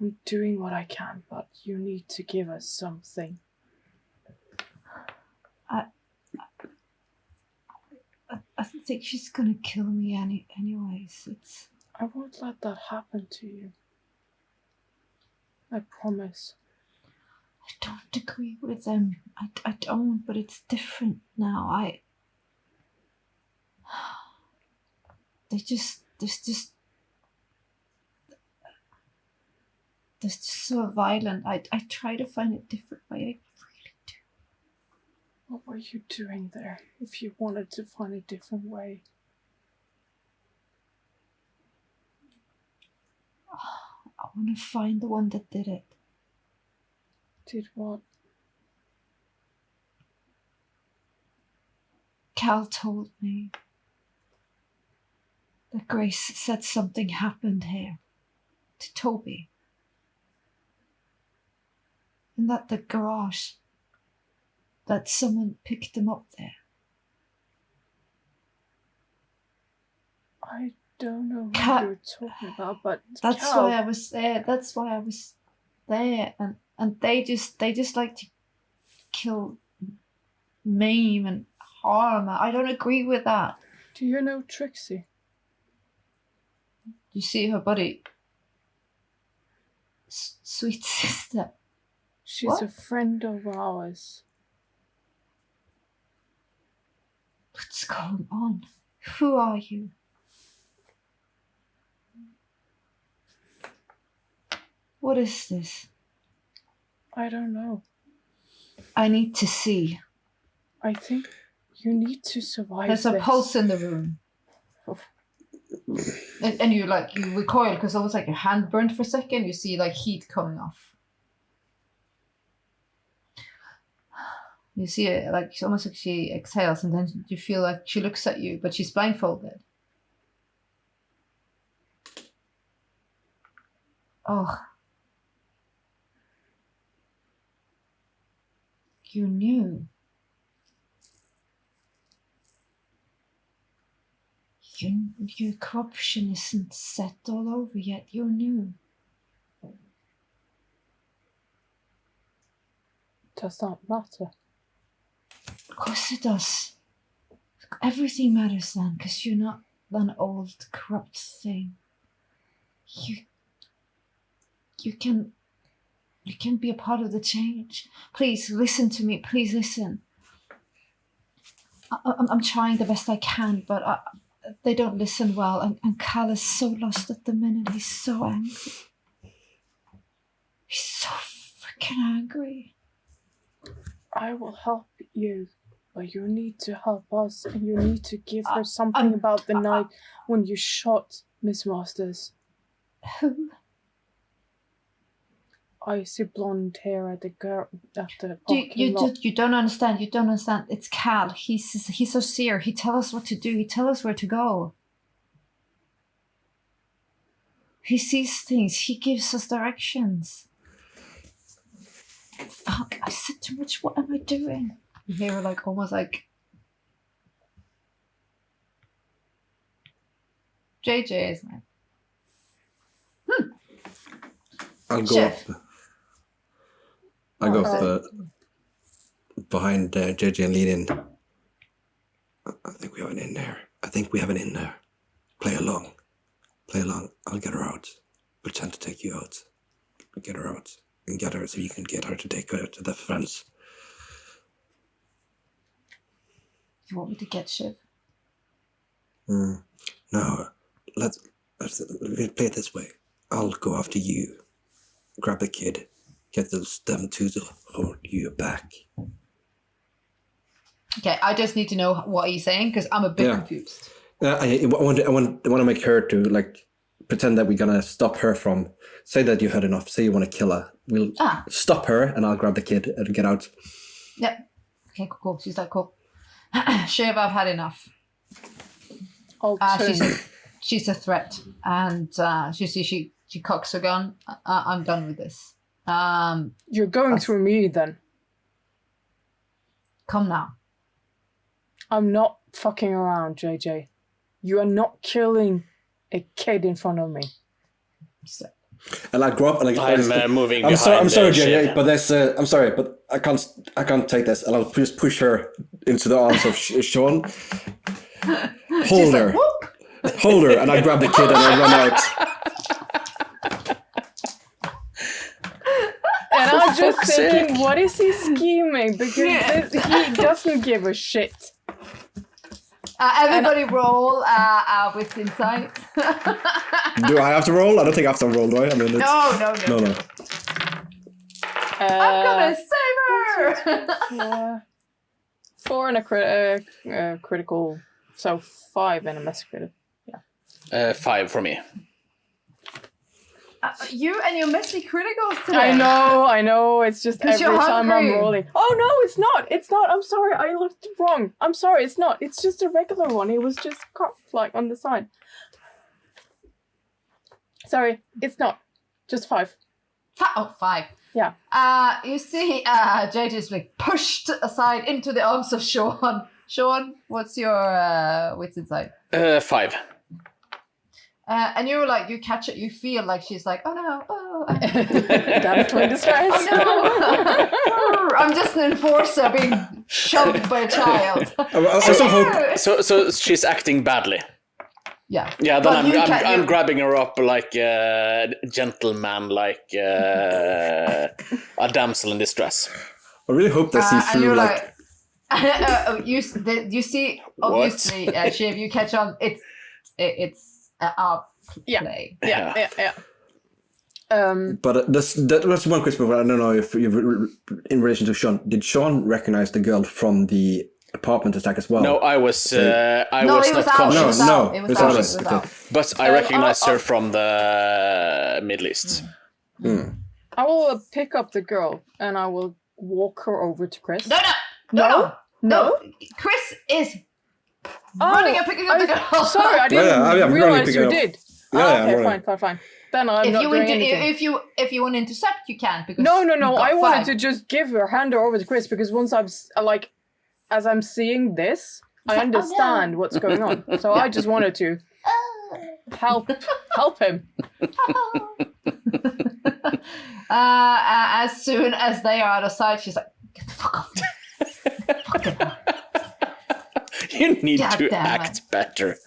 I'm doing what I can, but you need to give us something. I think she's gonna kill me anyways. I won't let that happen to you. I promise. I don't agree with them. I don't, but it's different now. They're just so violent. I try to find a different way. I really do. What were you doing there if you wanted to find a different way? I want to find the one that did it. Did what? Cal told me that Grace said something happened here to Toby. And that the garage, that someone picked him up there. I don't know what you're talking about, but that's Cal... why I was there. That's why I was there, and they just like to kill, maim, and harm. I don't agree with that. Do you know Trixie? You see her body, sweet sister. She's What? a friend of ours. What's going on? Who are you? What is this? I don't know. I need to see. I think you need to survive. There's a pulse in the room. Oh. And you recoil because almost like your hand burned for a second. You see like heat coming off. You see it, like, it's almost like she exhales, and then you feel like she looks at you, but she's blindfolded. Oh. You knew. Your corruption isn't set all over yet. You knew. Does not matter. Of course it does. Everything matters then, because you're not an old, corrupt thing. You can be a part of the change. Please listen to me. Please listen. I'm trying the best I can, but they don't listen well. And Cal is so lost at the minute. He's so angry. He's so freaking angry. I will help you, but you need to help us, and you need to give her something about the night when you shot Miss Masters. Who? I see blonde hair at the parking lot. You don't understand. You don't understand. It's Cal. He's so serious. He tells us what to do. He tells us where to go. He sees things. He gives us directions. Fuck! I said too much. What am I doing? You hear her like almost like JJ, isn't it? I'll go Shiv. up. I'll go up behind JJ and lead in. I think we have an in there. Play along. I'll get her out. Pretend to take you out. Get her out. And get her so you can get her to take her to the friends. You want me to get Shiv? No. Let's play it this way. I'll go after you. Grab the kid. Get them two to hold you back. Okay, I just need to know what he's saying because I'm a bit confused. I want to make her to like pretend that we're gonna stop her from. Say that you've had enough. Say you want to kill her. We'll stop her, and I'll grab the kid and get out. Yep. Okay, cool. She's like, cool. Shiv, I've had enough. She's a threat, and she cocks her gun. I'm done with this. You're going through me then. Come now. I'm not fucking around, JJ. You are not killing a kid in front of me. So. And I go up and I'm moving. I'm sorry, Shiv. JJ, but there's I'm sorry, but I can't take this, and I'll just push her into the arms of Sean. Hold her, and I grab the kid and I run out. And I'm just thinking, what is he scheming? Because he doesn't give a shit. Everybody roll with insight. Do I have to roll? I don't think I have to roll, do I? I mean, it's... No. I'm gonna save her! Yeah. 4 and a critical, so 5 and a Masquerade. Yeah. 5 for me. You and your messy criticals today. I know. It's just every time I'm hungry. rolling. Oh no, it's not. I'm sorry. I looked wrong. I'm sorry. It's not. It's just a regular one. It was just cocked like on the side. Sorry, it's not. Just 5. 5. Yeah. You see, JJ's like pushed aside into the arms of Sean. Sean, what's your wits inside? 5. And you catch it, you feel like she's like, oh no, Damsel distress. Oh no. I'm just an enforcer being shoved by a child. So she's acting badly. Yeah. Yeah, then I'm grabbing her up like a gentleman, like a damsel in distress. I really hope they see through. And you're you see, obviously, Shiv, you catch on. It's our play. Yeah. But that's one question. But I don't know if you, in relation to Sean, did Sean recognize the girl from the apartment attack as well? No, I was not conscious. It was out. But I recognized her from the Middle East. I will pick up the girl and I will walk her over to Chris. No. No. Chris is running and picking up the girl. Sorry, I didn't I'm realize running, picking you up. did. Yeah, I'm okay, running. fine. Then I'm not doing anything. If you want to intercept, you can. Because No. you've got I wanted 5. to just hand her over to Chris because once as I'm seeing this, I understand what's going on. So I just wanted to help him. As soon as they are out of sight, she's like, "Get the fuck off!" Fucking hell. You need God to damn act better.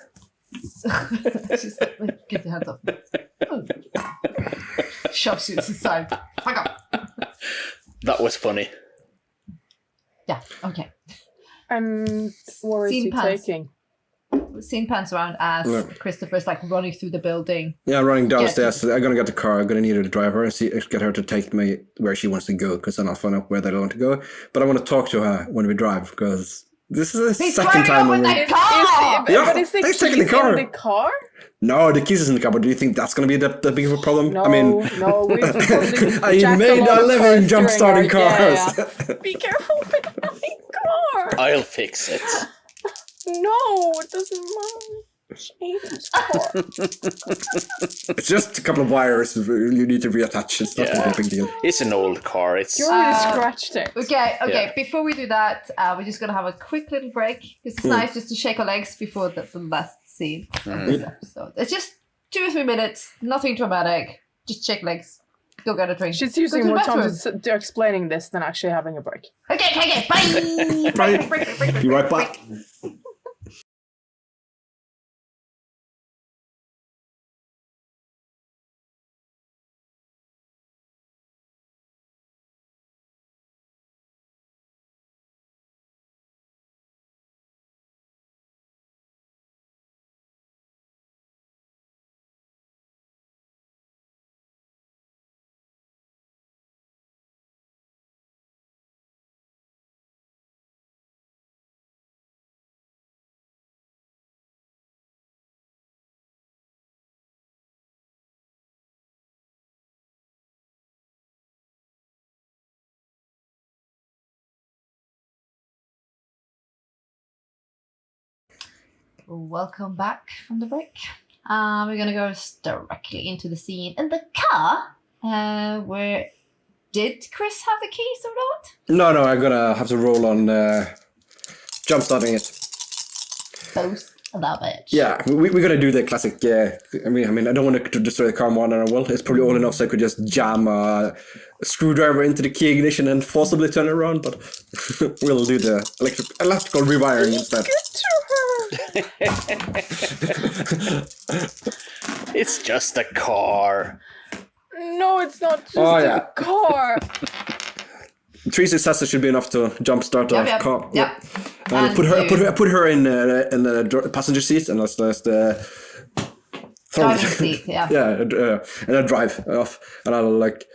She's like, "Get your hands off me!" Shoves you to the side. Fuck off. That was funny. Yeah. Okay. Where is he taking? Scene pans around as Christopher's like running through the building. Yeah, running downstairs. I'm gonna get the car. I'm gonna need her to drive her and get her to take me where she wants to go, because then I'll find out where they want to go. But I want to talk to her when we drive, because this is the second time with that car. But is the keys taking the car. in the car? No, the keys is in the car. But do you think that's gonna be that big of a problem? No, I mean, we I made a living jump starting cars. Yeah. Be careful with my car. I'll fix it. No, it doesn't matter. Change car. It's just a couple of wires you need to reattach. It's not a big deal. It's an old car. It's You already scratched it. Okay. Yeah. Before we do that, we're just gonna have a quick little break. It's nice just to shake our legs before the last scene of this episode. It's just 2 or 3 minutes. Nothing dramatic. Just shake legs. Go get a drink. She's Go using to the more time bathroom. to explaining this than actually having a break. Okay. Bye. Bye. Be right back. Welcome back from the break. We're gonna go directly into the scene in the car. Where did Chris have the keys or not? No, I'm gonna have to roll on jump starting it. Both that bitch. Yeah, we're gonna do the classic. I mean, I don't want to destroy the car more than I will. It's probably old enough so I could just jam a screwdriver into the key ignition and forcibly turn it around. But we'll do the electrical rewiring instead. It's just a car. No, it's not just a car. 3 successes should be enough to jumpstart a car. Yep. And put her in the passenger seat and let's throw Driver's seat, yeah. And I drive off and I'll like,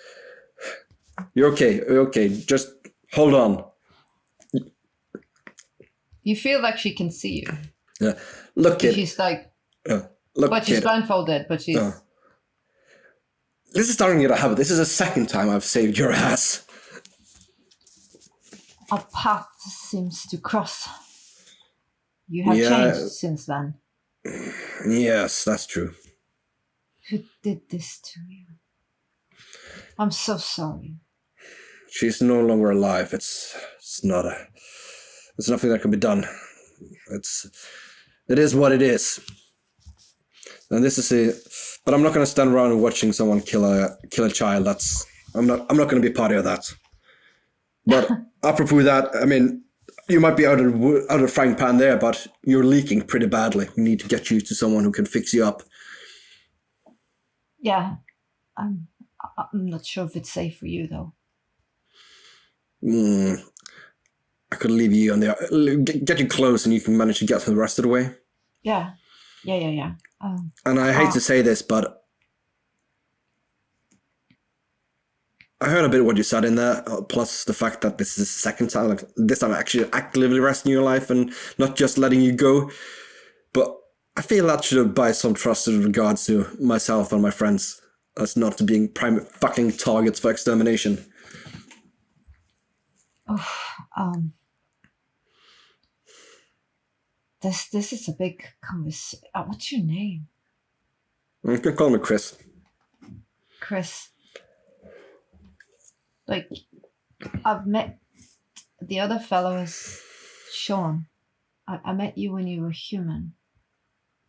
you're okay, just hold on. You feel like she can see you. Yeah, look, kid. She's like, look, but she's kid. blindfolded, but she's... This is starting to get a habit. This is the second time I've saved your ass. Our path seems to cross. You have changed since then. Yes, that's true. Who did this to you? I'm so sorry. She's no longer alive. It's nothing that can be done. It is what it is. And this is but I'm not going to stand around watching someone kill a child. I'm not going to be part of that. But apropos that, I mean, you might be out of the frying pan there, but you're leaking pretty badly. We need to get you to someone who can fix you up. Yeah, I'm not sure if it's safe for you though. I could leave you on there, get you close, and you can manage to get the rest of the way. Yeah. And I hate to say this, but I heard a bit of what you said in there, plus the fact that this is the second time, like this time actually actively rescuing your life and not just letting you go. But I feel that should buy some trust in regards to myself and my friends as not being prime fucking targets for extermination. This is a big conversation. What's your name? You can call me Chris. Chris. Like, I've met the other fellow is Sean. I met you when you were human.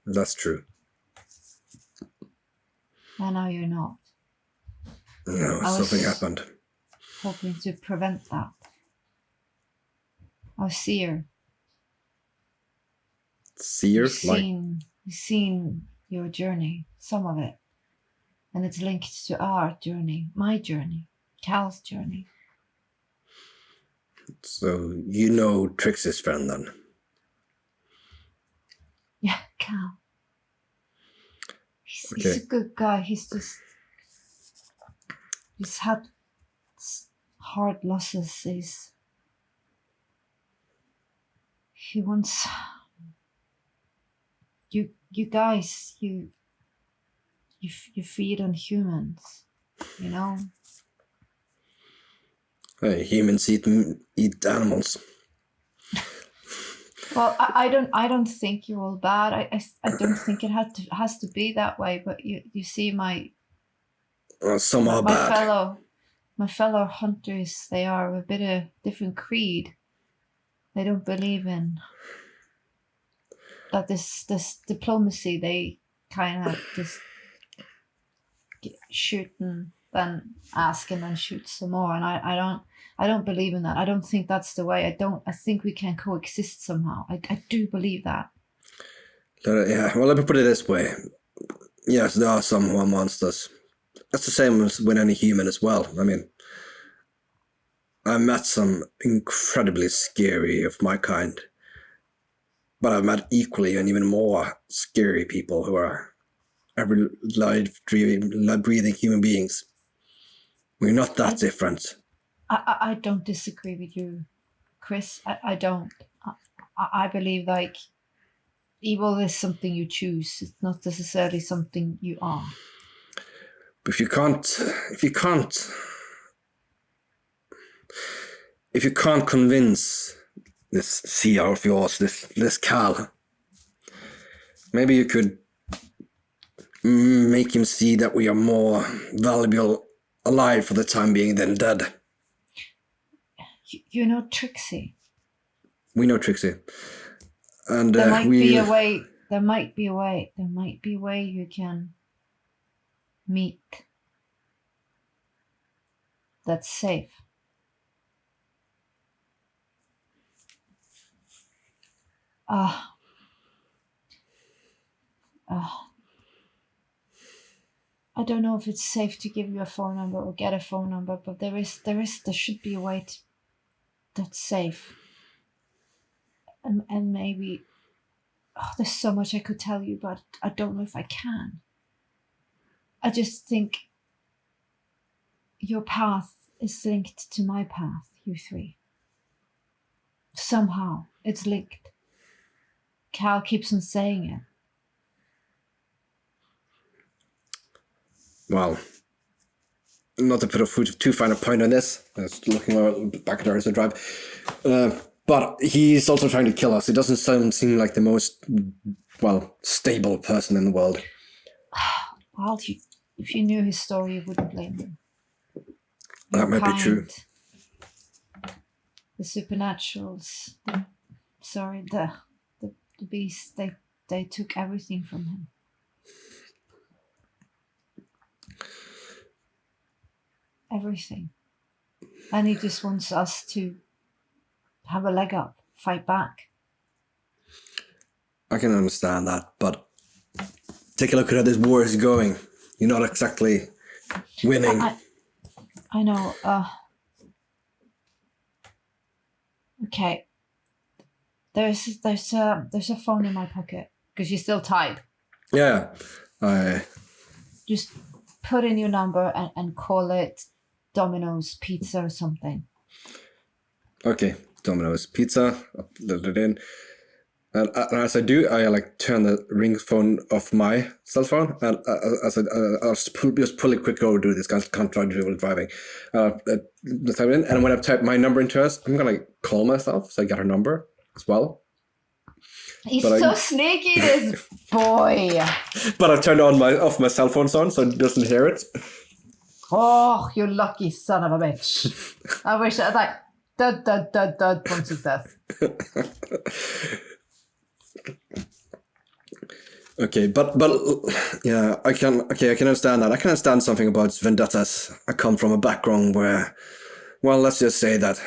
That's true. And now you're not. No, something happened. Hoping to prevent that. I was seer. Seer? You've seen your journey, some of it. And it's linked to our journey, my journey, Cal's journey. So you know Trixie's friend then? Yeah, Cal. He's a good guy. He's had hard losses. He wants you guys. You feed on humans, you know. Hey, humans eat animals. Well, I don't think you're all bad. I don't think it has to be that way. But you see Some are bad. My fellow hunters, they are a bit of different creed. They don't believe in that this diplomacy. They kind of just shoot and then ask and then shoot some more. And I don't believe in that. I don't think that's the way. I think we can coexist somehow. I do believe that. Yeah, well, let me put it this way. Yes, there are some who are monsters. That's the same as with any human as well. I mean, I met some incredibly scary of my kind. But I've met equally and even more scary people who are every life-breathing human beings. We're not that different. I don't disagree with you, Chris. I don't. I believe like evil is something you choose. It's not necessarily something you are. But if you can't convince this seer of yours, this Cal, maybe you could make him see that we are more valuable alive for the time being than dead. You know Trixie. We know Trixie, and there might be a way. There might be a way you can meet. That's safe. I don't know if it's safe to give you a phone number or get a phone number, but there should be a way that's safe. And maybe there's so much I could tell you, but I don't know if I can. I just think your path is linked to my path, you three. Somehow it's linked. Cal keeps on saying it. Well, not to put too fine a point on this. I was looking back at ours drive. But he's also trying to kill us. He doesn't seem like the most, stable person in the world. Well, if you knew his story, you wouldn't blame him. That might be true. The supernaturals, the beasts, they took everything from him. Everything. And he just wants us to have a leg up, fight back. I can understand that, but take a look at how this war is going. You're not exactly winning. I know. Okay. There's a phone in my pocket because you're still tied. Yeah. Just put in your number and call it Domino's Pizza or something. Okay, Domino's Pizza. I'll put it in. And as I do, I turn the ring phone off my cell phone, and I'll just pull it quick over do this. Can't try to do it while driving. Type it in, and when I've typed my number into us, I'm gonna call myself so I get her number as well. He's But so sneaky, this boy. But I turned off my cell phone sound so it doesn't hear it. Oh, you lucky son of a bitch. I wish I was like, dud, from success. Okay, but yeah, I can understand that. I can understand something about vendettas. I come from a background where, well, let's just say that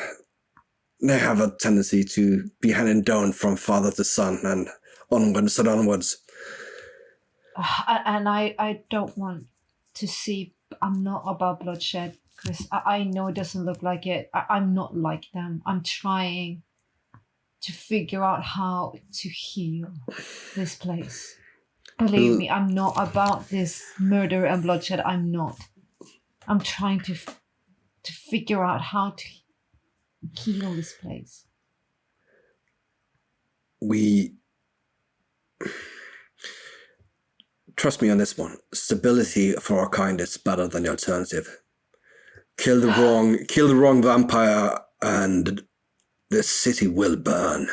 they have a tendency to be handed down from father to son and onwards and onwards. And I don't want to see. I'm not about bloodshed, Chris. I know it doesn't look like it. I'm not like them. I'm trying to figure out how to heal this place. Believe me, I'm not about this murder and bloodshed. I'm not. I'm trying to figure out how to heal this place. Trust me on this one. Stability for our kind is better than the alternative. Kill the wrong vampire, and the city will burn.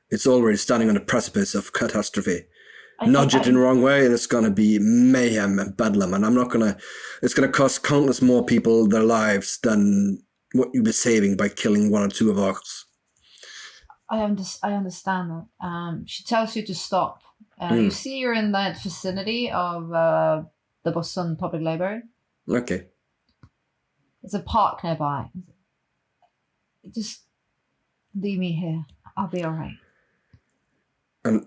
It's already standing on the precipice of catastrophe. Nudge it in the wrong way, and it's gonna be mayhem and bedlam. And it's gonna cost countless more people their lives than what you'd be saving by killing one or two of us. I understand that. She tells you to stop. You see you're in that vicinity of the Boston Public Library. Okay. There's a park nearby. Just leave me here. I'll be all right. And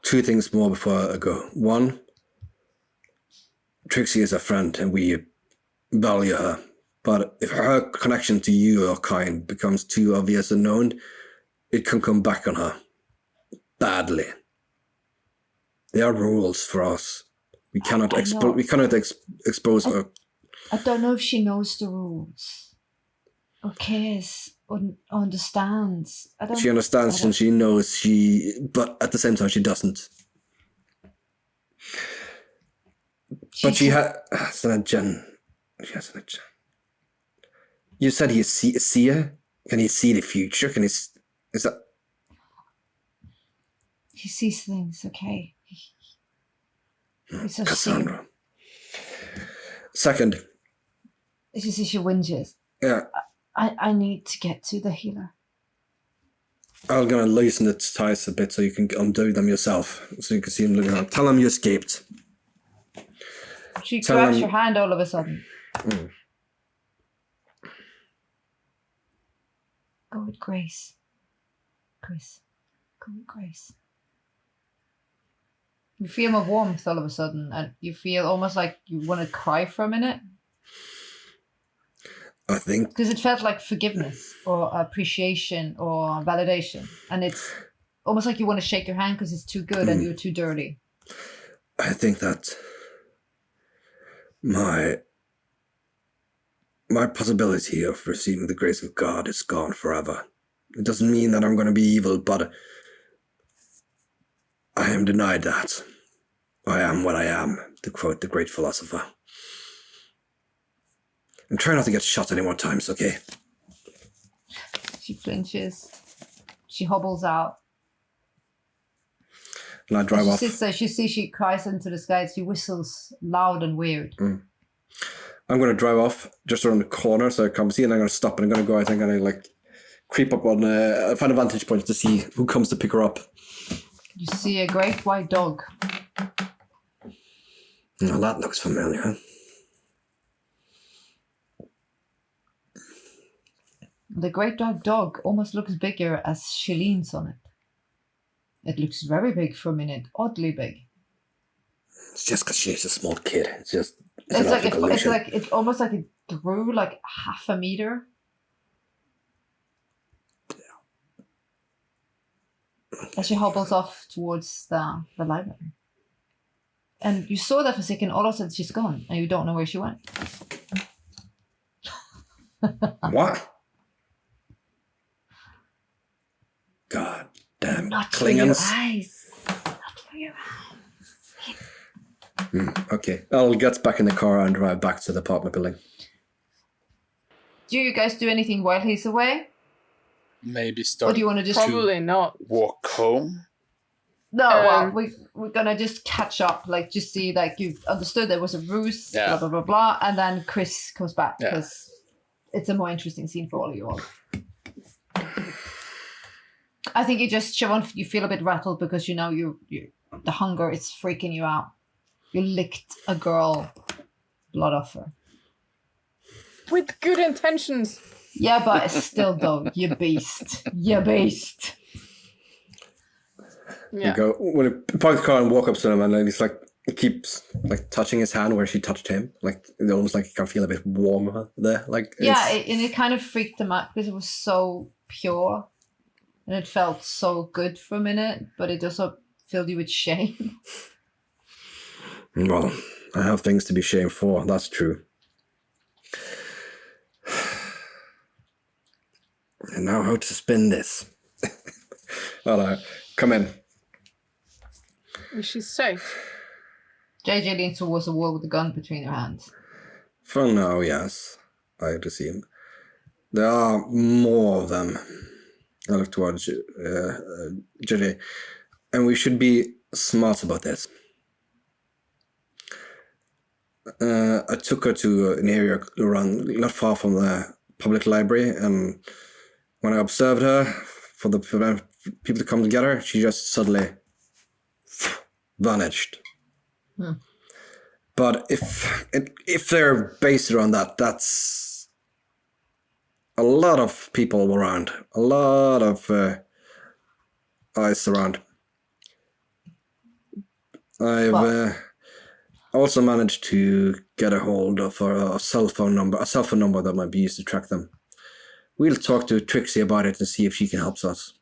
two things more before I go. One, Trixie is a friend and we value her. But if her connection to you or kind becomes too obvious and known, it can come back on her. Badly. There are rules for us. We cannot expose her. I don't know if she knows the rules. Or cares. Or understands. She understands and she knows but at the same time she doesn't. But she has an agenda. You said he's seer? Can he see the future? Is that? He sees things, okay. He's so Cassandra. Second. She whinges. Yeah. I need to get to the healer. I'm going to loosen its ties a bit so you can undo them yourself. So you can see him looking around. Tell him you escaped. She grabs your hand all of a sudden. Go with grace. Chris. Go with grace. You feel a warmth all of a sudden, and you feel almost like you want to cry for a minute. I think. Because it felt like forgiveness or appreciation or validation. And it's almost like you want to shake your hand because it's too good and you're too dirty. I think that my possibility of receiving the grace of God is gone forever. It doesn't mean that I'm going to be evil, but I am denied that. I am what I am, to quote the great philosopher. And try not to get shot any more times, okay? She flinches. She hobbles out. And I drive off. She sits there. She cries into the sky. She whistles loud and weird. I'm going to drive off just around the corner so I come see, and I'm going to stop and I'm going to go out and I'm going to creep up on find a vantage point to see who comes to pick her up. You see a great white dog. Well, that looks familiar. The great dog almost looks bigger as she leans on it. It looks very big for a minute, oddly big. It's just because she's a small kid. It's almost like it grew like half a meter. As she hobbles off towards the library. And you saw that for a second, all of a sudden she's gone, and you don't know where she went. What? God damn. Not for your Klingons. eyes. Not for your eyes. Okay. I'll get back in the car and drive back to the apartment building. Do you guys do anything while he's away? Maybe Or start do you want to just... Probably not. walk home. No, well, we're gonna just catch up, like just see, like you've understood there was a ruse, Yeah. blah blah blah blah, and then Chris comes back Yeah. because it's a more interesting scene for all of you all. I think Siobhan, you feel a bit rattled because you know you the hunger is freaking you out. You licked a girl blood off her. With good intentions. Yeah, but still though, you beast. You beast. Yeah. Go when he park the car and walk up to him, and then he's like, he keeps like touching his hand where she touched him, like it's almost like you can feel a bit warmer there. Like Yeah, and it kind of freaked him out because it was so pure, and it felt so good for a minute, but it also filled you with shame. Well, I have things to be shamed for. That's true. And now how to spin this? Well, come in. Is she safe? JJ leans towards the wall with the gun between her hands. For now, yes. I assume. There are more of them. I look towards JJ. And we should be smart about this. I took her to an area around, not far from the public library, and when I observed her, for people to come together, she just suddenly vanished. But if they're based around that, that's a lot of people around, a lot of eyes around. I've also managed to get a hold of a cell phone number that might be used to track them. We'll talk to Trixie about it and see if she can help us.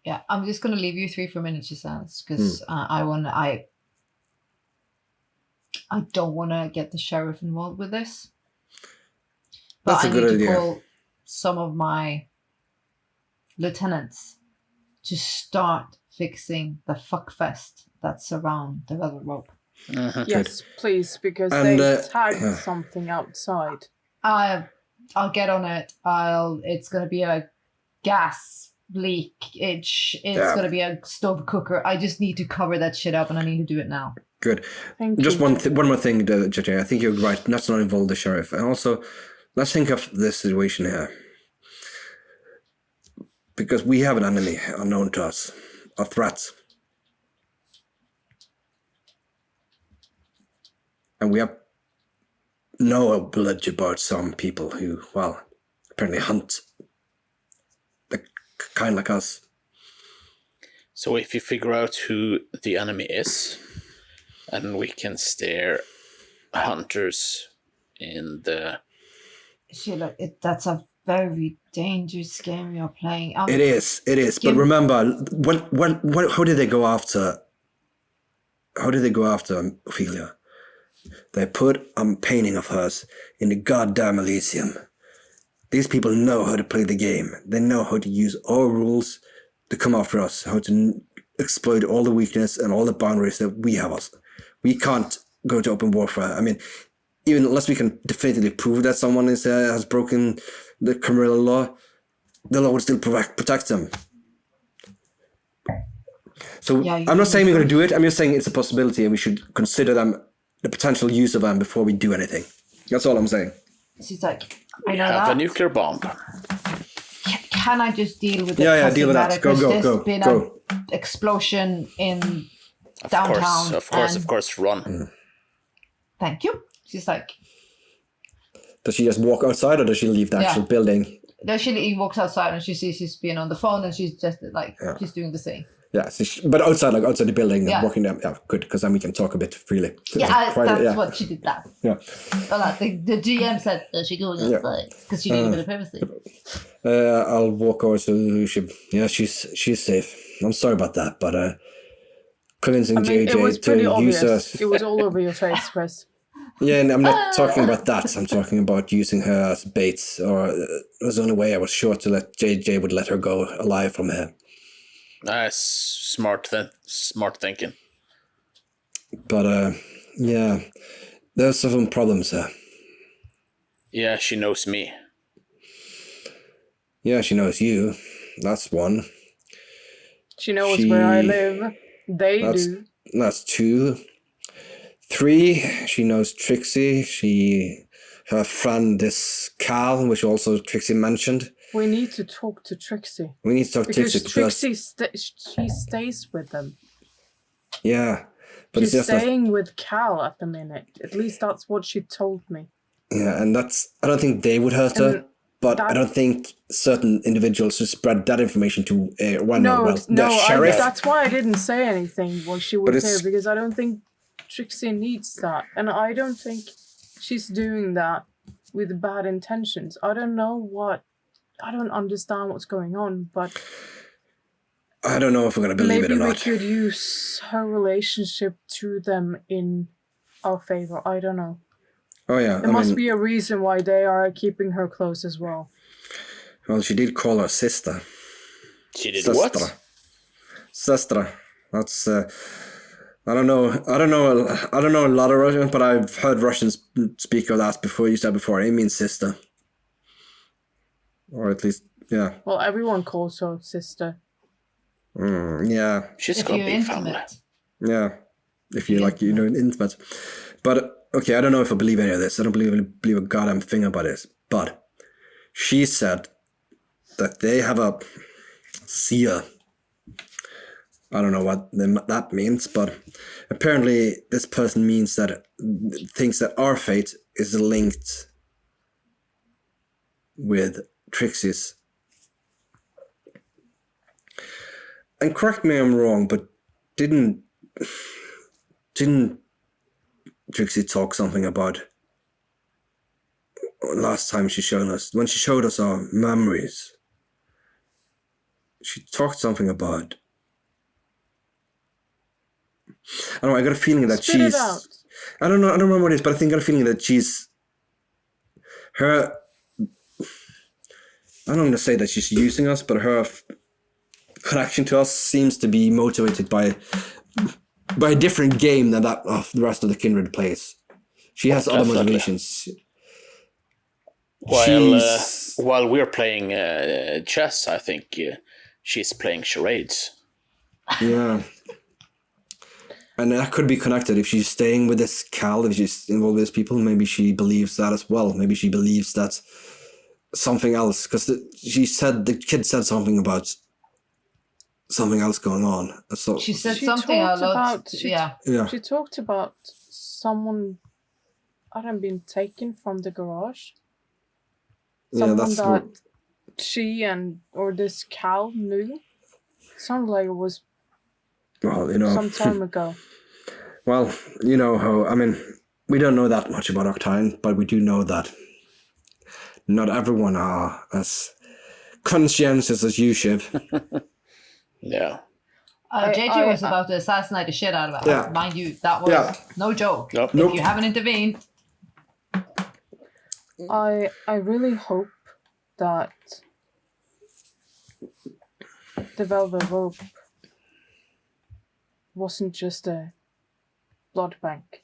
Yeah, I'm just gonna leave you three for a minute, she says, because I don't want to get the sheriff involved with this. But That's a good idea. I need to call some of my lieutenants to start fixing the fuckfest that's around the velvet rope. Yes, please, because And, they tagged something outside. I'll get on it. It's gonna be a gas leak. It's gonna be a stove cooker. I just need to cover that shit up, and I need to do it now. Good. Thank Just you. one more thing, JJ. I think you're right. Let's not involve the sheriff. And also, let's think of this situation here. Because we have an enemy unknown to us, a threat. And we have knowledge about some people who, well, apparently hunt the kind like us. So if you figure out who the enemy is, and we can steer hunters in the... Sheila, that's a very dangerous game you're playing. It is. But remember, how did they go after? How did they go after Ophelia? They put a painting of hers in the goddamn Elysium. These people know how to play the game. They know how to use our rules to come after us, how to exploit all the weakness and all the boundaries that we have. We can't go to open warfare. I mean, even unless we can definitively prove that someone has broken the criminal law, the law would still protect them. So I'm not saying we're going to do it. I'm just saying it's a possibility, and we should consider the potential use of them before we do anything. That's all I'm saying. She's like, I We know have that. a nuclear bomb. Can I just deal with it? Yeah, deal with that. There's Go. been an explosion in downtown. Of course, run. Thank you. She's like, Does she just walk outside, or does she leave the actual building? no, she walks outside and she sees she's being on the phone, and she's just like, she's doing the thing. Yeah, but outside the building, walking down. Yeah, good, because then we can talk a bit freely. Yeah, that's what she did. That. Yeah. But like, the GM said, "Is she going outside?" Because she needed a bit of privacy. I'll walk over to Shiv. Yeah, she's safe. I'm sorry about that, but convincing JJ it was pretty to obvious. use us. It was all over your face, Chris. Yeah, and I'm not talking about that. I'm talking about using her as baits, or it was the only way I was sure to let JJ would let her go alive from here. Smart thinking. But yeah, there's some problems there. Yeah, she knows me. Yeah, she knows you. That's one. She knows where I live. They do. That's 2. 3, she knows Trixie. Her friend is Cal, which also Trixie mentioned. We need to talk to Trixie. We need to talk to Because Trixie she stays with them. Yeah. But She's it's just staying with Cal at the minute. At least that's what she told me. Yeah, and I don't think they would hurt her, but I don't think certain individuals should spread that information to the sheriff. That's why I didn't say anything while she was there, because I don't think Trixie needs that. And I don't think she's doing that with bad intentions. I don't understand what's going on, but I don't know if we're going to believe it or not. Maybe we could use her relationship to them in our favor. I don't know. Oh, yeah. There must be a reason why they are keeping her close as well. Well, she did call her sister. She did what? Sestra. That's, I don't know a lot of Russian, but I've heard Russians speak of that before. You said before, it means sister. Or at least, yeah. Well, everyone calls her sister. Yeah. She's got a big family. Yeah. If you intimate. But, okay, I don't know if I believe any of this. I don't believe a goddamn thing about this. But she said that they have a seer. I don't know what that means, but apparently this person means that thinks that our fate is linked with Trixie's. And correct me if I'm wrong, but didn't Trixie talk something about last time she showed us, when she showed us our memories? She talked something about, I don't know, I got a feeling that she's, I don't remember what it is, but I think I got a feeling that she's, her, I don't want to say that she's using us, but her connection to us seems to be motivated by a different game than that of the rest of the Kindred plays. She has other motivations. While we're playing chess, I think she's playing charades. Yeah. And that could be connected. If she's staying with this Cal, if she's involved with these people, maybe she believes that as well. Maybe she believes that something else. Because the kid said something about something else going on. So she said something about She talked about someone being taken from the garage. Someone that she or this Cal knew. Sounded like it was some time ago. Well, you know how, I mean, we don't know that much about Octane, but we do know that not everyone are as conscientious as you, Shiv. Yeah. JJ was about to assassinate the shit out of it. Yeah. Mind you, that was no joke. Nope. If you haven't intervened. I really hope that the Velvet Rope wasn't just a blood bank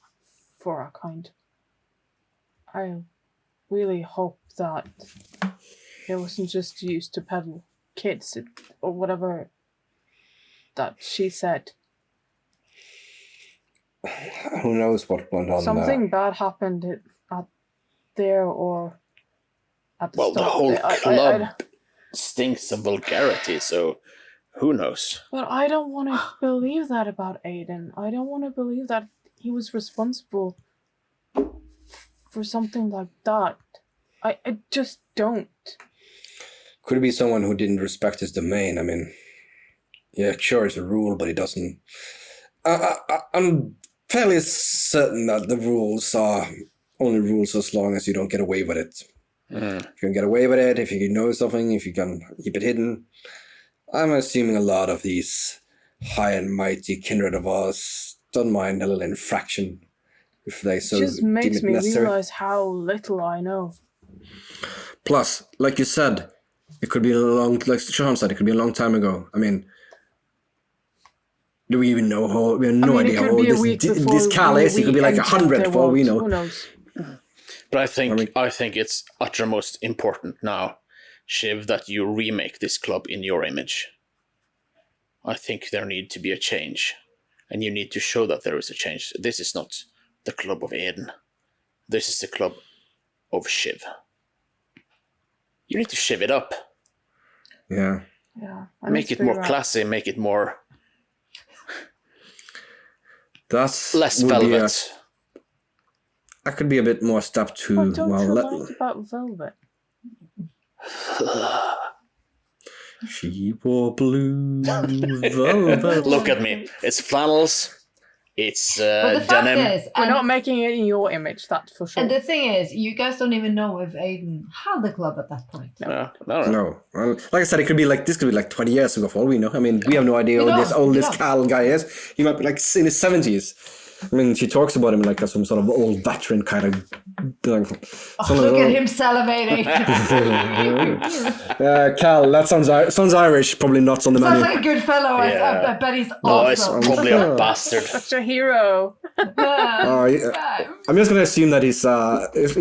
for our kind. I really hope that it wasn't just used to peddle kids or whatever that she said. Who knows what went on Something bad happened at there or at the start. The whole club stinks of vulgarity, so who knows? But I don't want to believe that about Aiden. I don't want to believe that he was responsible for something like that. I just don't. Could it be someone who didn't respect his domain? I mean, yeah, sure, it's a rule, but he doesn't. I'm fairly certain that the rules are only rules as long as you don't get away with it. If you can get away with it, if you know something, if you can keep it hidden. I'm assuming a lot of these high and mighty kindred of ours don't mind a little infraction if they so deem it necessary. It just makes me realize how little I know. Plus, like you said, it could be like Sean said, it could be a long time ago. I mean, do we even know how? We have no idea how old this Cal is. It could be like 100 for all we know. Who knows? But I think it's uttermost important now, Shiv, that you remake this club in your image. I think there need to be a change. and you need to show that there is a change. This is not the Club of Eden. This is the Club of Shiv. You need to shiv it up. Yeah. Yeah. Make it more classy, make it more... That's less would be velvet. that could be a bit more step two. What don't Well, you like about velvet? She wore blue velvet. Look at me. It's flannels. It's But the fact denim. is, We're and, not making it in your image, that's for sure. and the thing is, you guys don't even know if Aiden had the club at that point. No. No, well, like I said, it could be like this. Could be like 20 years ago for all we know. I mean, we have no idea We who this don't, old we this don't. Cal guy is. He might be like in his 70s. I mean, she talks about him like as some sort of old veteran kind of. Oh, look at him salivating. Cal, that sounds Irish. Probably not on the Sounds menu. like a good fellow. Yeah. I bet he's No, it's awesome. probably a bastard. Such a hero. Yeah. I'm just gonna assume that he's. If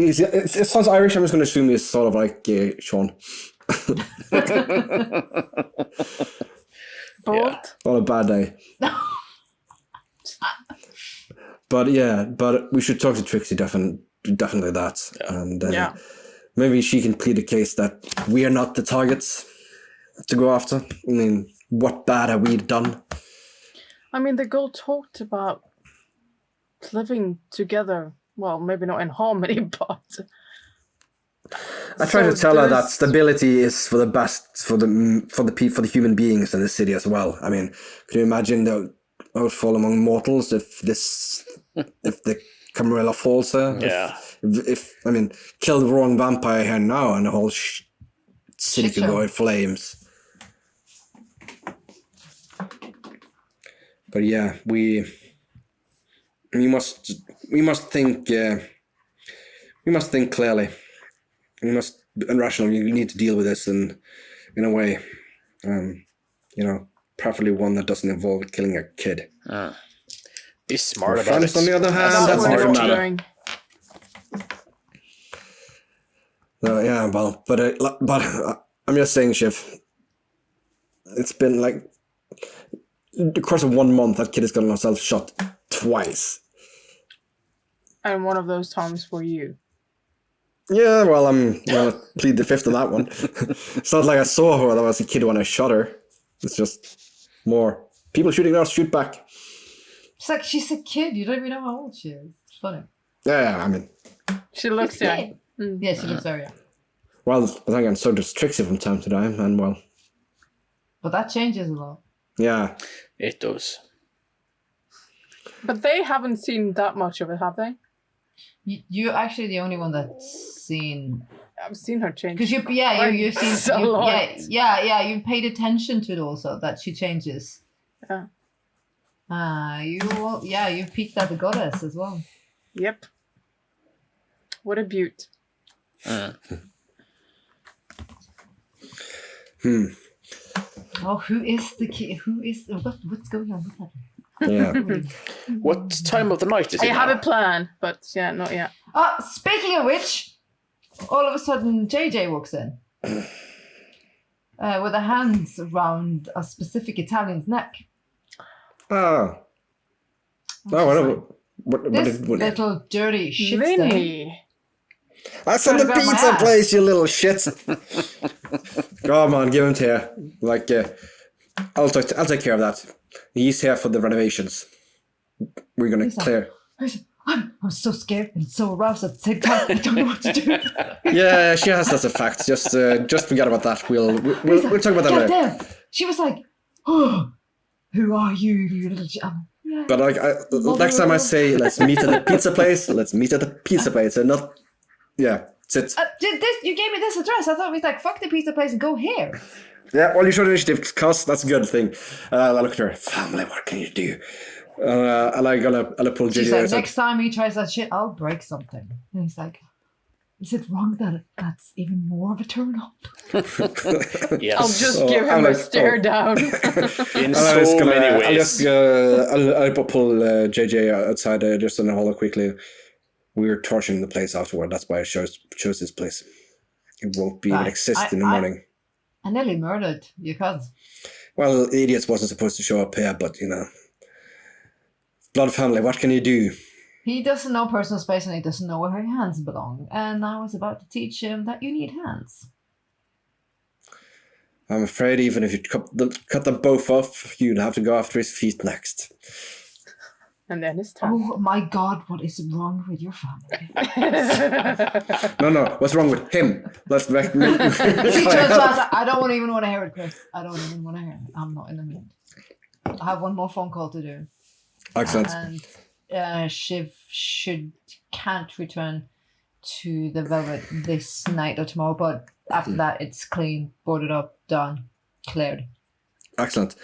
it sounds Irish. I'm just gonna assume he's sort of like Sean. Bold. On a bad day. But we should talk to Trixie, definitely that. Yeah. And Yeah. maybe she can plead the case that we are not the targets to go after. I mean, what bad have we done? I mean, the girl talked about living together. Well, maybe not in harmony, but I try to So tell her that there's- stability is for the best for the human beings in the city as well. I mean, can you imagine the outfall among mortals if the Camarilla falls her? Yeah. If I mean, kill the wrong vampire here now, and the whole city could go in flames. But yeah, we must think. We must think clearly. We must and rationally. We need to deal with this in a way, preferably one that doesn't involve killing a kid. Be smart about Friends, it. on the other hand, that's that's a what we're different matter. doing. No, yeah, well, but I'm just saying, Shiv. It's been like the course of 1 month that kid has gotten herself shot twice. And one of those times for you. Yeah, well, I'm gonna plead the fifth on that one. It's not like I saw her. That was a kid when I shot her. It's just more people shooting her, shoot back. It's like she's a kid. You don't even know how old she is. It's funny. Yeah, I mean, She looks young. 16. Yeah, she looks very young. well, I think I'm so does Trixie from time to time, and well, But that changes a lot. yeah. It does. But they haven't seen that much of it, have they? You're actually the only one that's seen, I've seen her change. because you've seen So you, lot. you paid attention to it also, that she changes. Yeah. You peeked at the goddess as well. Yep. What a beaut. Oh, who is the kid? What's going on with that? Yeah. What time of the night is I it have now? a plan, but yeah, not yet. Speaking of which, all of a sudden JJ walks in. With her hands around a specific Italian's neck. Oh. What This little dirty shit stain. Vinny. That's in Trying the to grab my pizza ass. place, you little shit. Come on, give him to her. Like, I'll take care of that. He's here for the renovations. We're gonna He's like- clear. I'm so scared and so aroused at the same time. I don't know what to do. Yeah, she has that's a fact. Just forget about that. We'll talk about that God later. damn. She was like, "Oh, who are you, you little?" Yeah. But like, next time I say, let's meet at the pizza place. Let's meet at the pizza place, and not, yeah, sit. You gave me this address. I thought we like fuck the pizza place and go here. Yeah, well, you showed initiative, cause that's a good thing. I look at her. Family, what can you do? And I'll pull She's JJ like, aside. next time he tries that shit, I'll break something. And he's like, is it wrong that that's even more of a turn on? Yes. I'll just Oh, give him I'm a like, stare down. In so many ways. I'll pull JJ outside just in the hall quickly. We were torching the place afterward. That's why I chose this place. It won't be even Right. exist in the morning. I nearly murdered your cousin. Well, idiots wasn't supposed to show up here, but Blood family, what can you do? He doesn't know personal space and he doesn't know where her hands belong. And I was about to teach him that you need hands. I'm afraid even if you cut them both off, you'll have to go after his feet next. And then it's time. Oh my god, what is wrong with your family? No, what's wrong with him? Let's make She turns around, I don't even want to hear it, Chris. I don't even want to hear it. I'm not in the mood. I have one more phone call to do. Excellent. And Shiv can't return to the Velvet this night or tomorrow, but after that it's clean, boarded up, done, cleared. Excellent.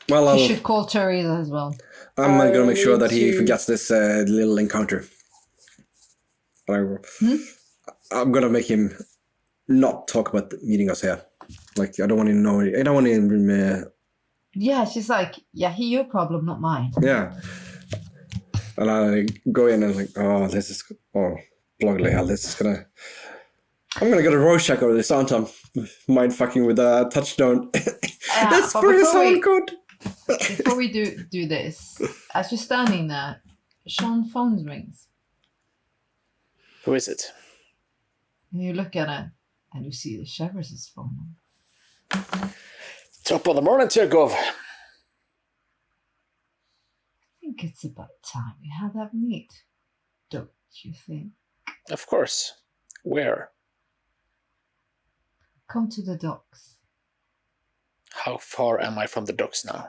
Well, You should call Teresa as well. I'm going to make sure that he to- forgets this little encounter. I'm going to make him not talk about meeting us here. Like, I don't want him to know. I don't want him... Yeah, she's like, yeah, your problem, not mine. yeah. And I go in and like, bloody hell, this is gonna... I'm gonna get a road check over this, aren't I? Mind fucking with a touchdown. That's but for his before own we- good. Before we do this, as you're standing there, Sean's phone rings. Who is it? And you look at it, and you see the Shivers' phone. Top of the morning to you, Gov. I think it's about time we had that meet. Don't you think? Of course. Where? Come to the docks. How far am I from the docks now?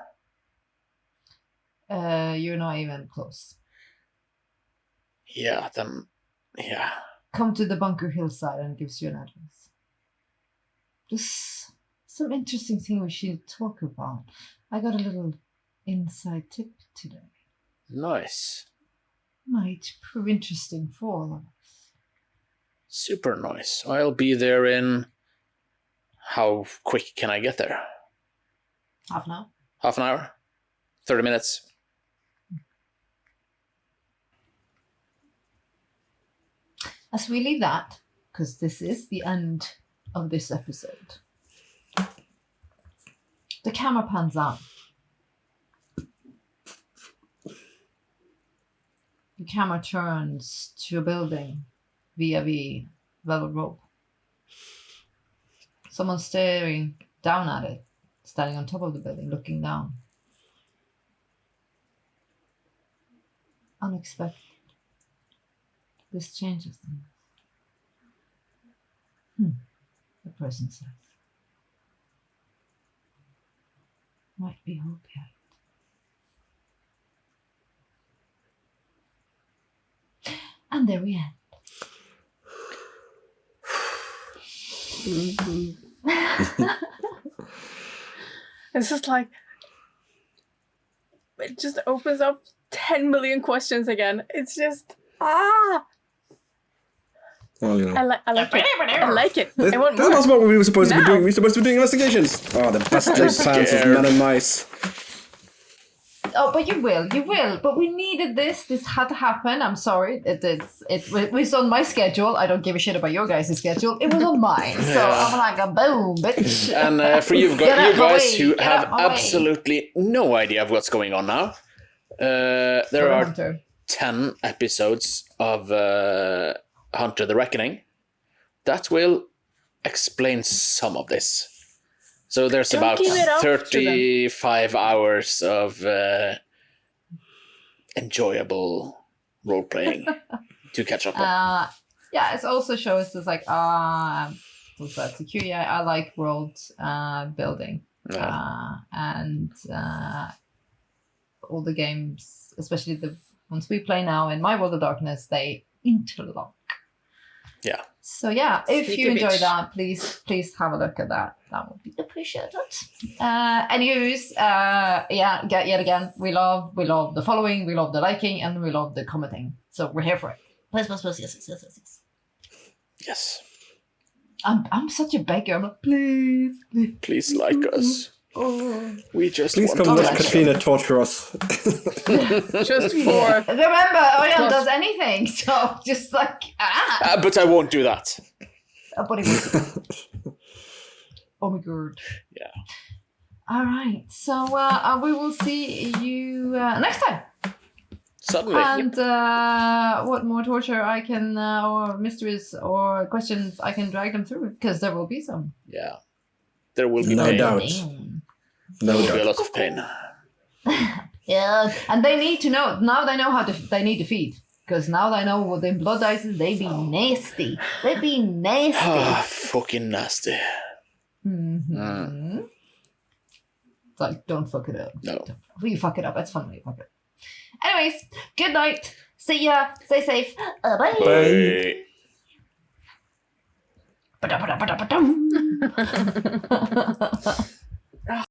You're not even close. Yeah, then... Yeah. Come to the Bunker Hillside and it gives you an address. Just some interesting thing we should talk about. I got a little inside tip today. Nice. Might prove interesting for all of us. Super nice. I'll be there in... How quick can I get there? Half an hour? Half an hour? 30 minutes? As we leave that, because this is the end of this episode, the camera pans out. The camera turns to a building vis-a-vis Velvet Rope. Someone staring down at it, standing on top of the building, looking down. Unexpected. This changes things. The person says. Might be hope yet. And there we end. It's just like it just opens up 10 million questions again. It's just Well, you know. I like it. I like it. I want That more. was what we were supposed to be Now. doing. We were supposed to be doing investigations. Oh, the best laid plans of scared. men and mice. Oh, but you will. But we needed this. This had to happen. I'm sorry. It was on my schedule. I don't give a shit about your guys' schedule. It was on mine. So I'm like, a boom, bitch. And for you Get out guys my way, who get have out my way. absolutely no idea of what's going on now, there are 10 episodes of Hunter the Reckoning that will explain some of this. So there's Don't about give it up to them. 35 hours of enjoyable role-playing to catch up on. Yeah, it also shows us like, what's that? Security. I like world building. And all the games, especially the ones we play now in My World of Darkness, they interlock. Yeah. So yeah, if Sneaky you enjoy bitch. that, please have a look at that. That would be appreciated. Anyways, yet again, we love the following, we love the liking, and we love the commenting. So we're here for it. Please, yes. Yes. I'm such a beggar. I'm like, please. Please like us. Oh. We just Please want come watch attention. Katrina torture us. Just for Remember, Orion does anything, so just like But I won't do that. But it was. Oh my god. Yeah. All right, so we will see you next time. Suddenly. And what more torture I can, or mysteries or questions I can drag them through, because there will be some. Yeah. There will be No pain. doubt. There No will be a doubt. lot of pain. Yeah, and they need to know. Now they know how they need to feed. Because now they know what them blood ices, they be nasty. They be nasty. Ah, fucking nasty. Mm-hmm. It's like, don't fuck it up. No. When you fuck it up, it's fun when you fuck it up. Anyways, good night. See ya. Stay safe. Bye. Bye. Ba-da-ba-da-ba-da-ba-dum.